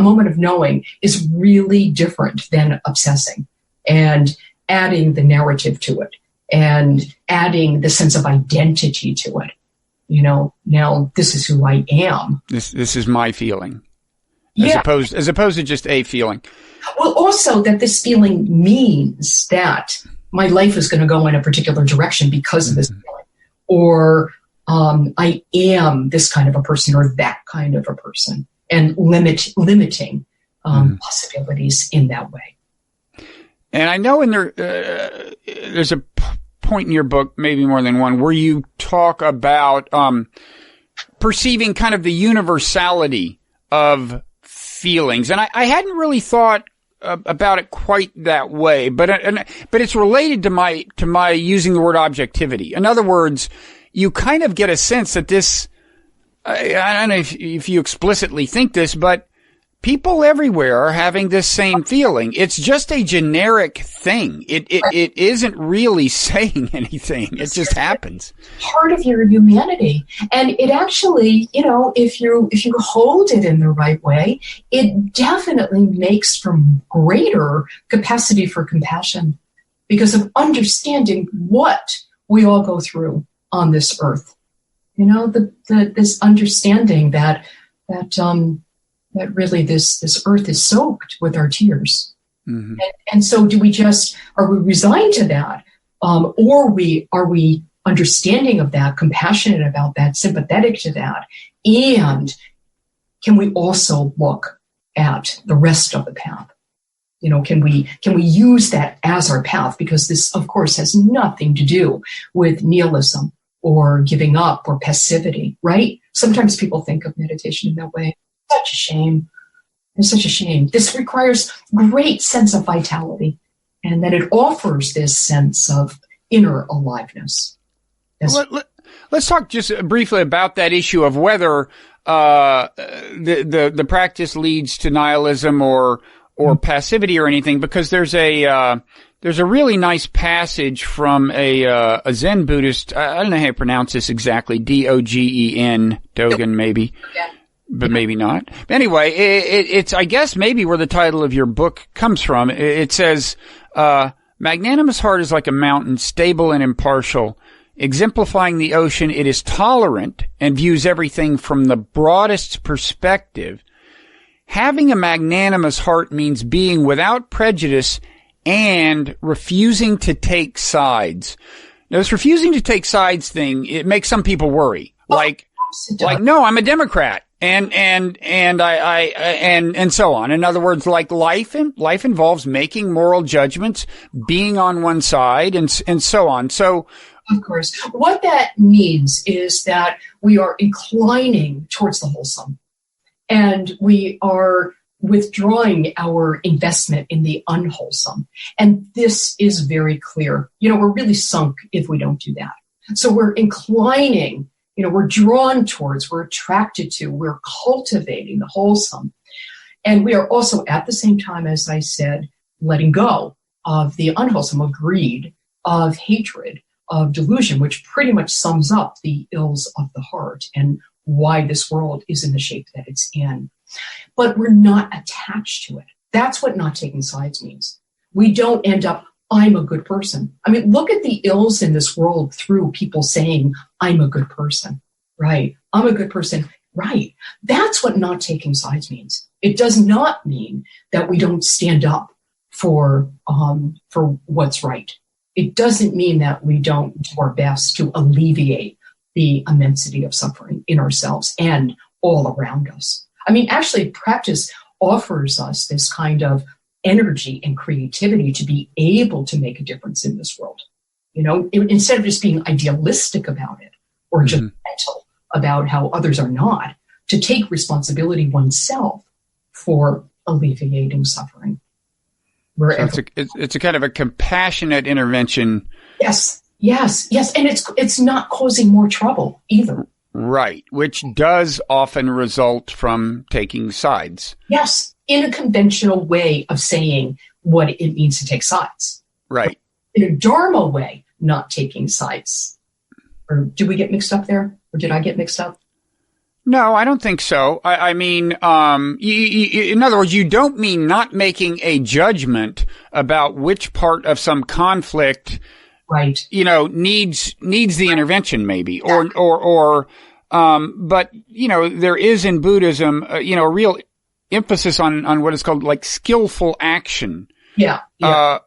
[SPEAKER 2] moment of knowing is really different than obsessing and adding the narrative to it and adding the sense of identity to it. Now this is who I am.
[SPEAKER 1] This is my feeling.
[SPEAKER 2] Yeah.
[SPEAKER 1] As opposed to just a feeling.
[SPEAKER 2] Well, also that this feeling means that my life is going to go in a particular direction because of this feeling. Or I am this kind of a person or that kind of a person, and limiting possibilities in that way.
[SPEAKER 1] And I know there's a point in your book, maybe more than one, where you talk about perceiving kind of the universality of feelings. And I hadn't really thought about it quite that way, but it's related to my using the word objectivity. In other words, you kind of get a sense that this, I don't know if you explicitly think this, but people everywhere are having this same feeling. It's just a generic thing. It isn't really saying anything. It just happens.
[SPEAKER 2] Part of your humanity. And it actually, if you hold it in the right way, it definitely makes for greater capacity for compassion because of understanding what we all go through on this earth. This understanding that really this earth is soaked with our tears. Mm-hmm. And so are we resigned to that? Or are we understanding of that, compassionate about that, sympathetic to that? And can we also look at the rest of the path? Can we use that as our path? Because this, of course, has nothing to do with nihilism or giving up or passivity, right? Sometimes people think of meditation in that way. Such a shame. It's such a shame. This requires great sense of vitality, and that it offers this sense of inner aliveness.
[SPEAKER 1] Let's talk just briefly about that issue of whether the practice leads to nihilism or passivity or anything, because there's a really nice passage from a Zen Buddhist. I don't know how you pronounce this exactly. Dogen, Dogen maybe. Okay. But maybe not. Anyway, it's, I guess, maybe where the title of your book comes from. It says, Magnanimous Heart is like a mountain, stable and impartial. Exemplifying the ocean, it is tolerant and views everything from the broadest perspective. Having a magnanimous heart means being without prejudice and refusing to take sides. Now, this refusing to take sides thing, it makes some people worry. Like, no, I'm a Democrat. And so on. In other words, like life involves making moral judgments, being on one side and so on. So,
[SPEAKER 2] of course, what that means is that we are inclining towards the wholesome. And we are withdrawing our investment in the unwholesome. And this is very clear. We're really sunk if we don't do that. So we're inclining, we're drawn towards, we're attracted to, we're cultivating the wholesome. And we are also at the same time, as I said, letting go of the unwholesome, of greed, of hatred, of delusion, which pretty much sums up the ills of the heart and why this world is in the shape that it's in. But we're not attached to it. That's what not taking sides means. We don't end up, I'm a good person. I mean, look at the ills in this world through people saying, I'm a good person, right? I'm a good person, right? That's what not taking sides means. It does not mean that we don't stand up for what's right. It doesn't mean that we don't do our best to alleviate the immensity of suffering in ourselves and all around us. I mean, actually, practice offers us this kind of energy and creativity to be able to make a difference in this world. Instead of just being idealistic about it or just mental about how others are not, to take responsibility oneself for alleviating suffering.
[SPEAKER 1] So it's a kind of a compassionate intervention.
[SPEAKER 2] Yes. And it's not causing more trouble either.
[SPEAKER 1] Right, which does often result from taking sides.
[SPEAKER 2] Yes, in a conventional way of saying what it means to take sides.
[SPEAKER 1] Right.
[SPEAKER 2] In a Dharma way, not taking sides. Or did we get mixed up there? Or did I get mixed up?
[SPEAKER 1] No, I don't think so. I mean, in other words, you don't mean not making a judgment about which part of some conflict,
[SPEAKER 2] right,
[SPEAKER 1] needs the intervention, maybe, but there is in Buddhism, a real emphasis on what is called like skillful action.
[SPEAKER 2] Yeah.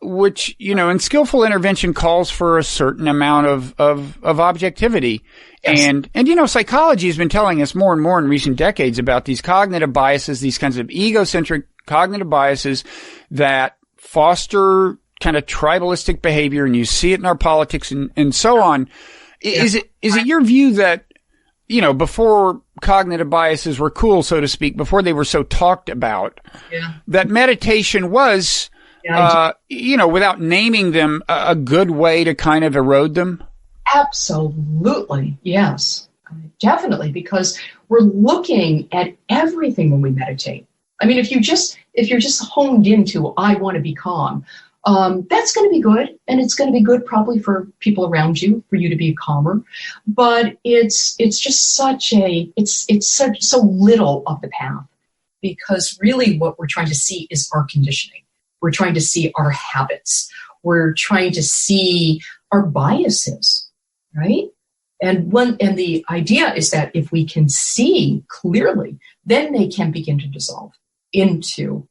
[SPEAKER 1] Which, and skillful intervention calls for a certain amount of objectivity. Yes. And psychology has been telling us more and more in recent decades about these cognitive biases, these kinds of egocentric cognitive biases that foster kind of tribalistic behavior. And you see it in our politics and so on. Yeah. Is it your view that, before cognitive biases were cool, so to speak, before they were so talked about, that meditation was, without naming them, a good way to kind of erode them?
[SPEAKER 2] Absolutely. Yes, definitely. Because we're looking at everything when we meditate. I mean, if you're just honed into, I want to be calm, that's going to be good. And it's going to be good probably for people around you, for you to be calmer. But it's just so little of the path, because really what we're trying to see is our conditioning. We're trying to see our habits. We're trying to see our biases, right? And the idea is that if we can see clearly, then they can begin to dissolve into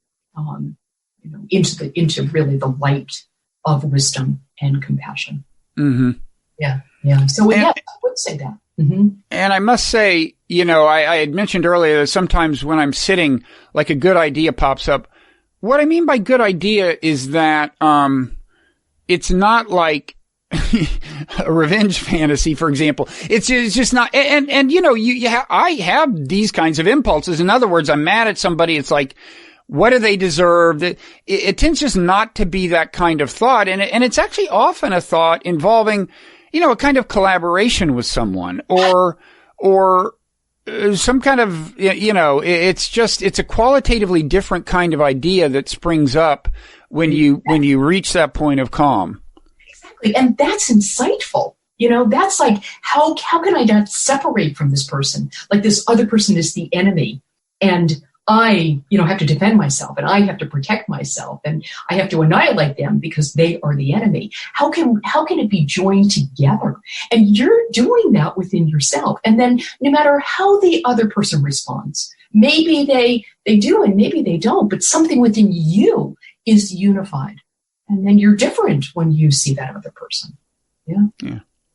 [SPEAKER 2] really the light of wisdom and compassion. Mm-hmm. Yeah. So I would say that. Mm-hmm.
[SPEAKER 1] And I must say, I had mentioned earlier that sometimes when I'm sitting, like a good idea pops up. What I mean by good idea is that it's not like a revenge fantasy, for example. It's just not. And I have these kinds of impulses. In other words, I'm mad at somebody. It's like, what do they deserve? It tends just not to be that kind of thought, and it's actually often a thought involving, a kind of collaboration with someone or some kind of, it's a qualitatively different kind of idea that springs up when you reach that point of calm.
[SPEAKER 2] Exactly. And that's insightful. That's like, how can I not separate from this person? Like this other person is the enemy, and I, have to defend myself, and I have to protect myself, and I have to annihilate them because they are the enemy. How can it be joined together? And you're doing that within yourself. And then no matter how the other person responds, maybe they do and maybe they don't, but something within you is unified. And then you're different when you see that other person.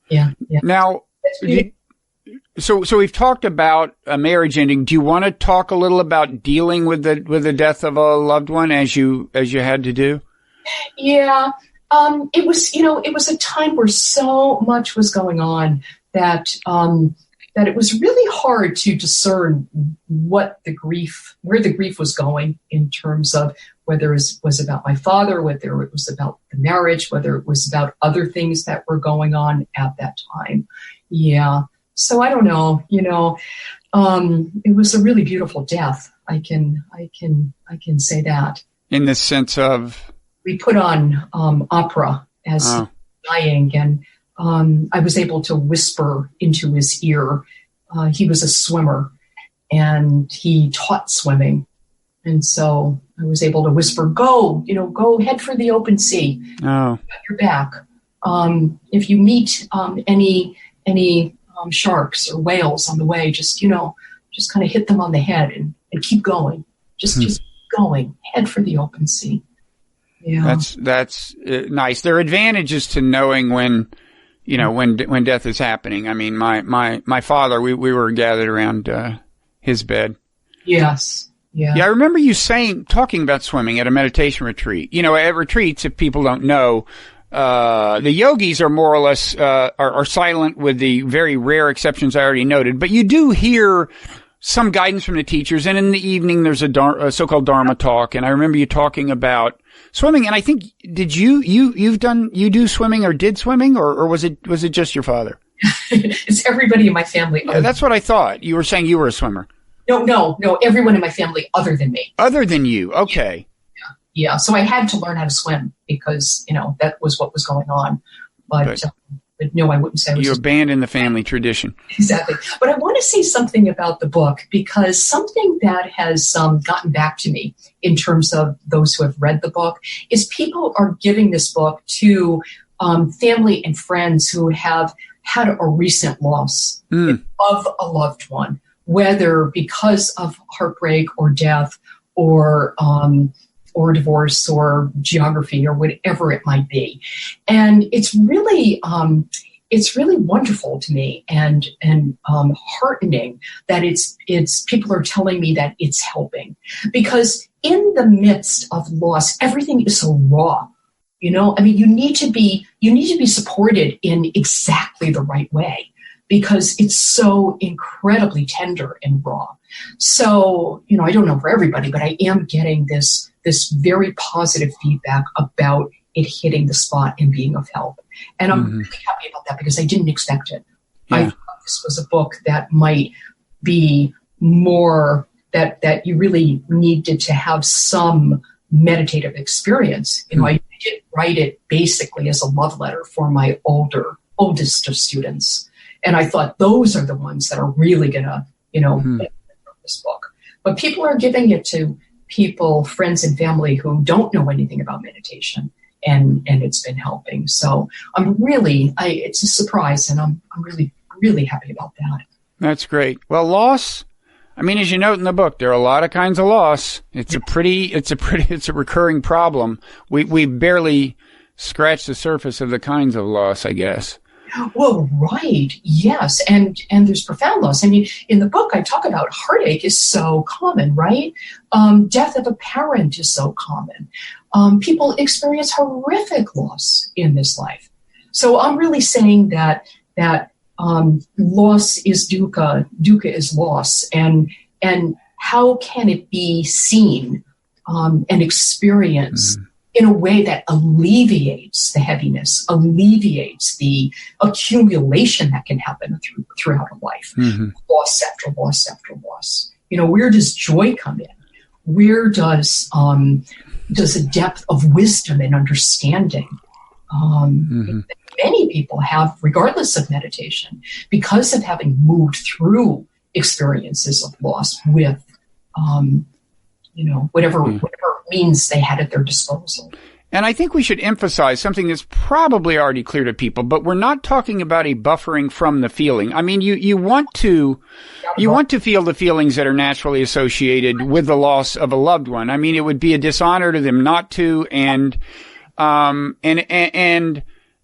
[SPEAKER 2] Yeah.
[SPEAKER 1] Now, so we've talked about a marriage ending. Do you want to talk a little about dealing with the death of a loved one as you had to do?
[SPEAKER 2] Yeah. It was a time where so much was going on that that it was really hard to discern where the grief was going in terms of whether it was about my father, whether it was about the marriage, whether it was about other things that were going on at that time. Yeah. So I don't know, it was a really beautiful death. I can say that.
[SPEAKER 1] In the sense of?
[SPEAKER 2] We put on opera as dying, and I was able to whisper into his ear. He was a swimmer, and he taught swimming. And so I was able to whisper, go head for the open sea.
[SPEAKER 1] Oh.
[SPEAKER 2] Got your back. If you meet any sharks or whales on the way, just kind of hit them on the head and keep going. Just keep going. Head for the open sea. Yeah.
[SPEAKER 1] That's nice. There are advantages to knowing when death is happening. I mean, my father, we were gathered around his bed.
[SPEAKER 2] Yes. Yeah.
[SPEAKER 1] Yeah. I remember you talking about swimming at a meditation retreat. At retreats, if people don't know, the yogis are more or less, are silent with the very rare exceptions I already noted, but you do hear some guidance from the teachers. And in the evening, there's a so-called Dharma talk. And I remember you talking about swimming. And I think, did you do swimming or did swimming, or was it just your father?
[SPEAKER 2] It's everybody in my family.
[SPEAKER 1] Yeah, that's what I thought. You were saying you were a swimmer.
[SPEAKER 2] No, everyone in my family other than me.
[SPEAKER 1] Other than you. Okay.
[SPEAKER 2] Yeah. So I had to learn how to swim because, that was what was going on. But no, I wouldn't say I was.
[SPEAKER 1] You abandoned the family tradition.
[SPEAKER 2] Exactly. But I want to say something about the book, because something that has gotten back to me in terms of those who have read the book is people are giving this book to family and friends who have had a recent loss of a loved one, whether because of heartbreak or death or divorce or geography or whatever it might be. And it's really wonderful to me and heartening that it's people are telling me that it's helping, because in the midst of loss, everything is so raw. I mean, you need to be supported in exactly the right way, because it's so incredibly tender and raw. So, I don't know for everybody, but I am getting this very positive feedback about it hitting the spot and being of help. And I'm really happy about that, because I didn't expect it.
[SPEAKER 1] Yeah.
[SPEAKER 2] I thought this was a book that might be more that you really needed to have some meditative experience. I did write it basically as a love letter for my oldest of students. And I thought those are the ones that are really going to, benefit from this book. But people are giving it to people, friends and family who don't know anything about meditation, and it's been helping. So it's a surprise, and I'm really, really happy about that.
[SPEAKER 1] That's great. Well, loss, I mean, as you note in the book, there are a lot of kinds of loss. It's a recurring problem. We barely scratch the surface of the kinds of loss, I guess.
[SPEAKER 2] Well, right. Yes. And there's profound loss. I mean, in the book, I talk about heartache is so common, right? Death of a parent is so common. People experience horrific loss in this life. So I'm really saying that loss is dukkha is loss. And how can it be seen and experienced in a way that alleviates the heaviness, alleviates the accumulation that can happen throughout a life, loss after loss after loss. Where does joy come in? Where does a depth of wisdom and understanding? Many people have, regardless of meditation, because of having moved through experiences of loss with, whatever means they had at their disposal.
[SPEAKER 1] And I think we should emphasize something that's probably already clear to people, but we're not talking about a buffering from the feeling. I mean, you want to feel the feelings that are naturally associated with the loss of a loved one. I mean, it would be a dishonor to them not to, and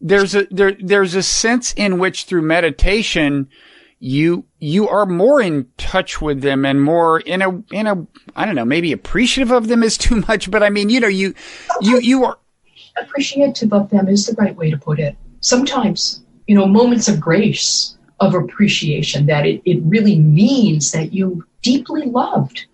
[SPEAKER 1] there's a sense in which through meditation you are more in touch with them and more in a I don't know, maybe appreciative of them is too much, but I mean, you are appreciative
[SPEAKER 2] of them is the right way to put it. Sometimes, moments of grace of appreciation, that it really means that you deeply loved.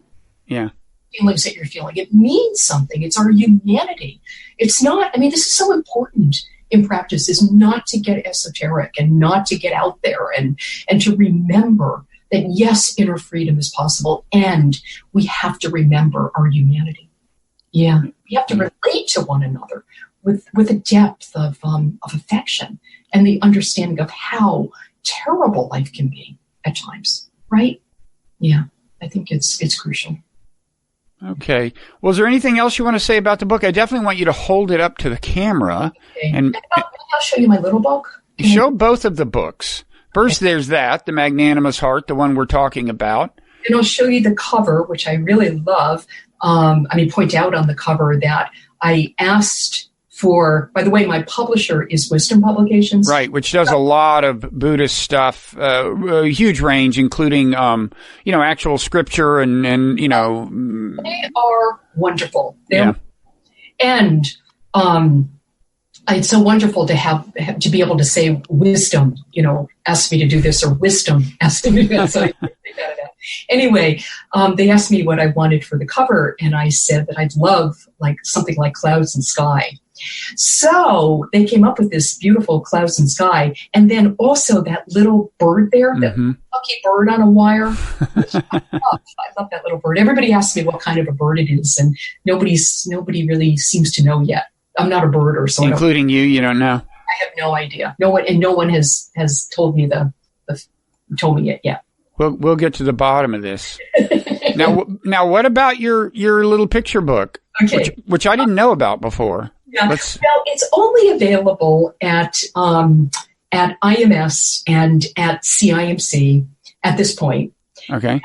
[SPEAKER 1] Yeah.
[SPEAKER 2] Feelings that you're feeling. It means something. It's our humanity. It's not, I mean, this is so important in practice, is not to get esoteric and not to get out there, and to remember that, yes, inner freedom is possible, and we have to remember our humanity. Yeah. We have to relate to one another with a depth of affection and the understanding of how terrible life can be at times, right? Yeah, I think it's crucial.
[SPEAKER 1] Okay. Well, is there anything else you want to say about the book? I definitely want you to hold it up to the camera.
[SPEAKER 2] Okay.
[SPEAKER 1] And
[SPEAKER 2] I'll show you my little book.
[SPEAKER 1] Show both of the books. First, there's that, The Magnanimous Heart, the one we're talking about.
[SPEAKER 2] And I'll show you the cover, which I really love. Point out on the cover that I asked for, by the way, my publisher is Wisdom Publications.
[SPEAKER 1] Right, which does a lot of Buddhist stuff, a huge range, including, actual scripture and.
[SPEAKER 2] They are wonderful.
[SPEAKER 1] Yeah.
[SPEAKER 2] And it's so wonderful to be able to say wisdom, asked me to do this, or wisdom asked me to do that. So anyway, they asked me what I wanted for the cover, and I said that I'd love something like clouds and sky. So they came up with this beautiful clouds and sky, and then also that little bird there, that lucky bird on a wire. I love that little bird. Everybody asks me what kind of a bird it is, and nobody really seems to know yet. I'm not a birder, so
[SPEAKER 1] including you don't know.
[SPEAKER 2] I have no idea. No one has told me told me it yet.
[SPEAKER 1] We'll get to the bottom of this. Now, what about your little picture book, which I didn't know about before?
[SPEAKER 2] Yeah. Well, it's only available at IMS and at CIMC at this point.
[SPEAKER 1] Okay.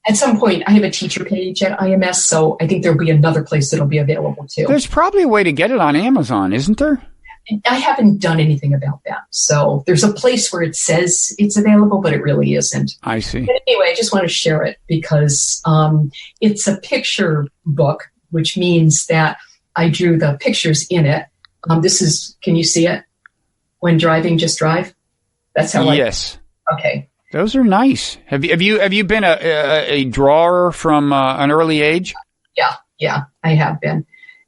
[SPEAKER 2] At some point, I have a teacher page at IMS, so I think there'll be another place that'll be available too.
[SPEAKER 1] There's probably a way to get it on Amazon, isn't there?
[SPEAKER 2] I haven't done anything about that. So there's a place where it says it's available, but it really isn't.
[SPEAKER 1] I see.
[SPEAKER 2] But anyway, I just want to share it because it's a picture book, which means that I drew the pictures in it. Can you see it? When driving, just drive. That's how.
[SPEAKER 1] Yes.
[SPEAKER 2] Okay.
[SPEAKER 1] Those are nice. Have you been a drawer from an early age?
[SPEAKER 2] Yeah, I have been.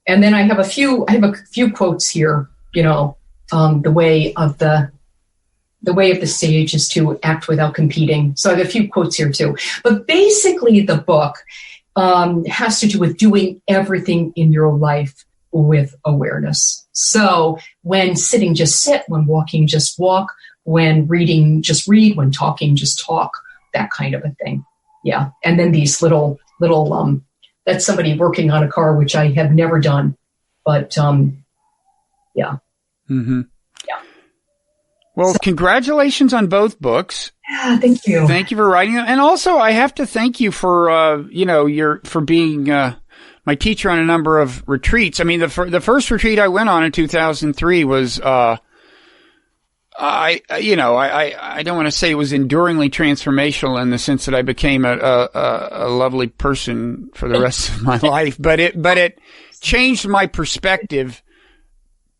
[SPEAKER 2] And then I have a few quotes here. The way of the sage is to act without competing. So I have a few quotes here too. But basically, the book has to do with doing everything in your life with awareness. So when sitting, just sit. When walking, just walk. When reading, just read. When talking, just talk. That kind of a thing. Yeah. And then these little that's somebody working on a car, which I have never done. But yeah.
[SPEAKER 1] Mm-hmm. Yeah. Well, congratulations on both books.
[SPEAKER 2] Yeah, thank you.
[SPEAKER 1] Thank you for writing them. And also, I have to thank you for, for being my teacher on a number of retreats. I mean, the first retreat I went on in 2003 was, I don't want to say it was enduringly transformational in the sense that I became a lovely person for the rest of my life, but it changed my perspective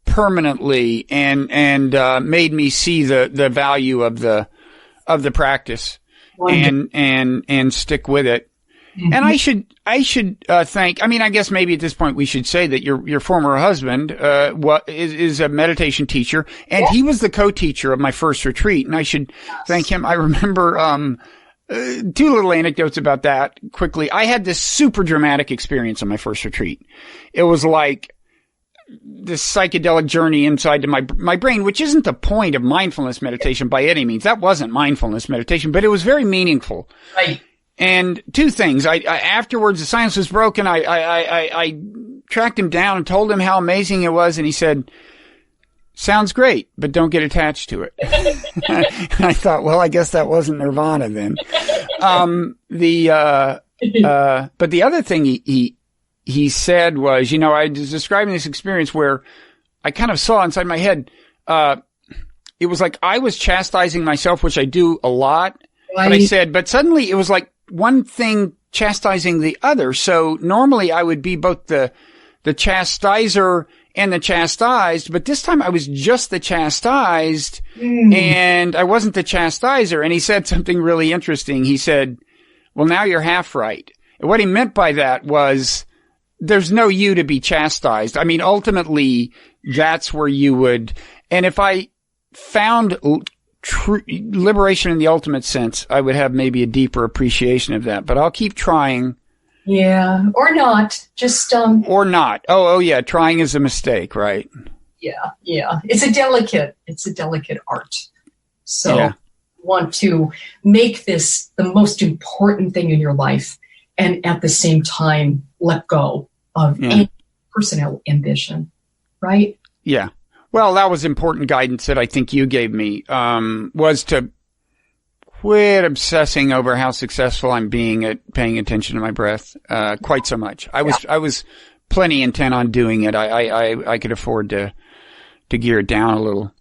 [SPEAKER 1] permanently and made me see the value of the practice and stick with it. Mm-hmm. And I should thank, I guess maybe at this point we should say that your former husband is a meditation teacher, and he was the co-teacher of my first retreat, and I should thank him. I remember two little anecdotes about that quickly. I had this super dramatic experience on my first retreat. It was like this psychedelic journey inside to my brain, which isn't the point of mindfulness meditation by any means. That wasn't mindfulness meditation, but it was very meaningful.
[SPEAKER 2] Right.
[SPEAKER 1] And two things. I afterwards, the silence was broken. I tracked him down and told him how amazing it was, and he said, "Sounds great, but don't get attached to it." And I thought, well, I guess that wasn't nirvana then. But the other thing he said was, I was describing this experience where I kind of saw inside my head, it was like I was chastising myself, which I do a lot. But I said, but suddenly it was like one thing chastising the other. So normally I would be both the chastiser and the chastised, but this time I was just the chastised and I wasn't the chastiser. And he said something really interesting. He said, well, now you're half right. And what he meant by that was there's no you to be chastised. I mean, ultimately, that's where you would, and if I found true liberation in the ultimate sense, I would have maybe a deeper appreciation of that, but I'll keep trying.
[SPEAKER 2] Yeah. Or not. Just,
[SPEAKER 1] or not. Oh, yeah. Trying is a mistake, right?
[SPEAKER 2] Yeah. Yeah. It's a delicate art. So want to make this the most important thing in your life and at the same time, let go of any personal ambition, right?
[SPEAKER 1] Yeah. Well, that was important guidance that I think you gave me, was to quit obsessing over how successful I'm being at paying attention to my breath, quite so much. I was plenty intent on doing it. I could afford to gear it down a little.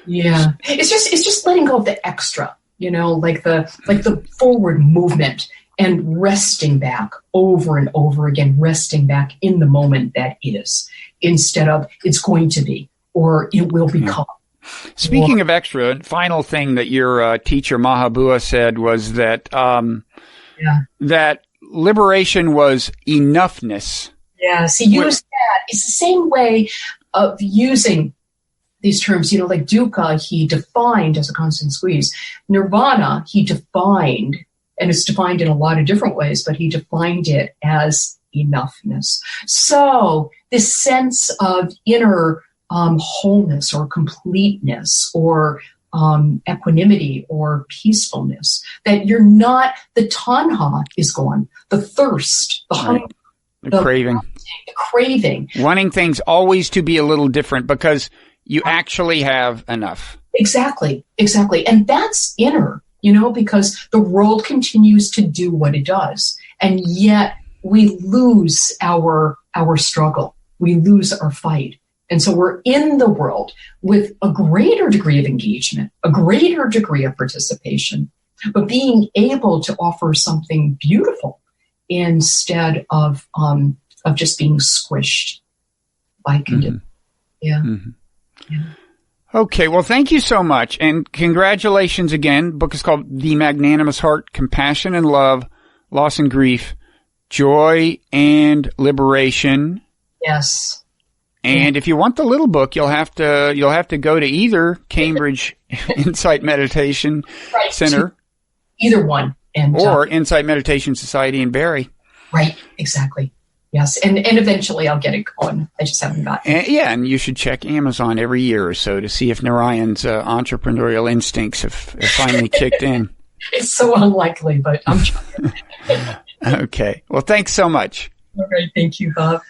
[SPEAKER 2] Yeah. It's just letting go of the extra, like the forward movement and resting back over and over again, resting back in the moment that is, instead of it's going to be or it will become.
[SPEAKER 1] Speaking of extra, final thing that your teacher Mahabua said was that that liberation was enoughness.
[SPEAKER 2] Yes, he used that. It's the same way of using these terms, like dukka, he defined as a constant squeeze. Nirvana, he defined, and it's defined in a lot of different ways, but he defined it as enoughness. So this sense of inner wholeness or completeness or equanimity or peacefulness, that you're not, the tanha is gone, the thirst, the hunger,
[SPEAKER 1] the craving.
[SPEAKER 2] The craving.
[SPEAKER 1] Wanting things always to be a little different because you actually have enough. Exactly.
[SPEAKER 2] And that's inner, because the world continues to do what it does. And yet we lose our struggle. We lose our fight. And so we're in the world with a greater degree of engagement, a greater degree of participation, but being able to offer something beautiful instead of just being squished by conditions. Yeah.
[SPEAKER 1] Okay. Well, thank you so much. And congratulations again. The book is called The Magnanimous Heart, Compassion and Love, Loss and Grief, Joy and Liberation.
[SPEAKER 2] Yes.
[SPEAKER 1] And if you want the little book, you'll have to go to either Cambridge Insight Meditation Center,
[SPEAKER 2] either one,
[SPEAKER 1] or Insight Meditation Society in Barrie.
[SPEAKER 2] Right, exactly. Yes, and eventually I'll get it going. I just haven't gotten it.
[SPEAKER 1] And you should check Amazon every year or so to see if Narayan's entrepreneurial instincts have finally kicked in.
[SPEAKER 2] It's so unlikely, but I'm trying.
[SPEAKER 1] Okay. Well, thanks so much.
[SPEAKER 2] All right. Thank you, Bob.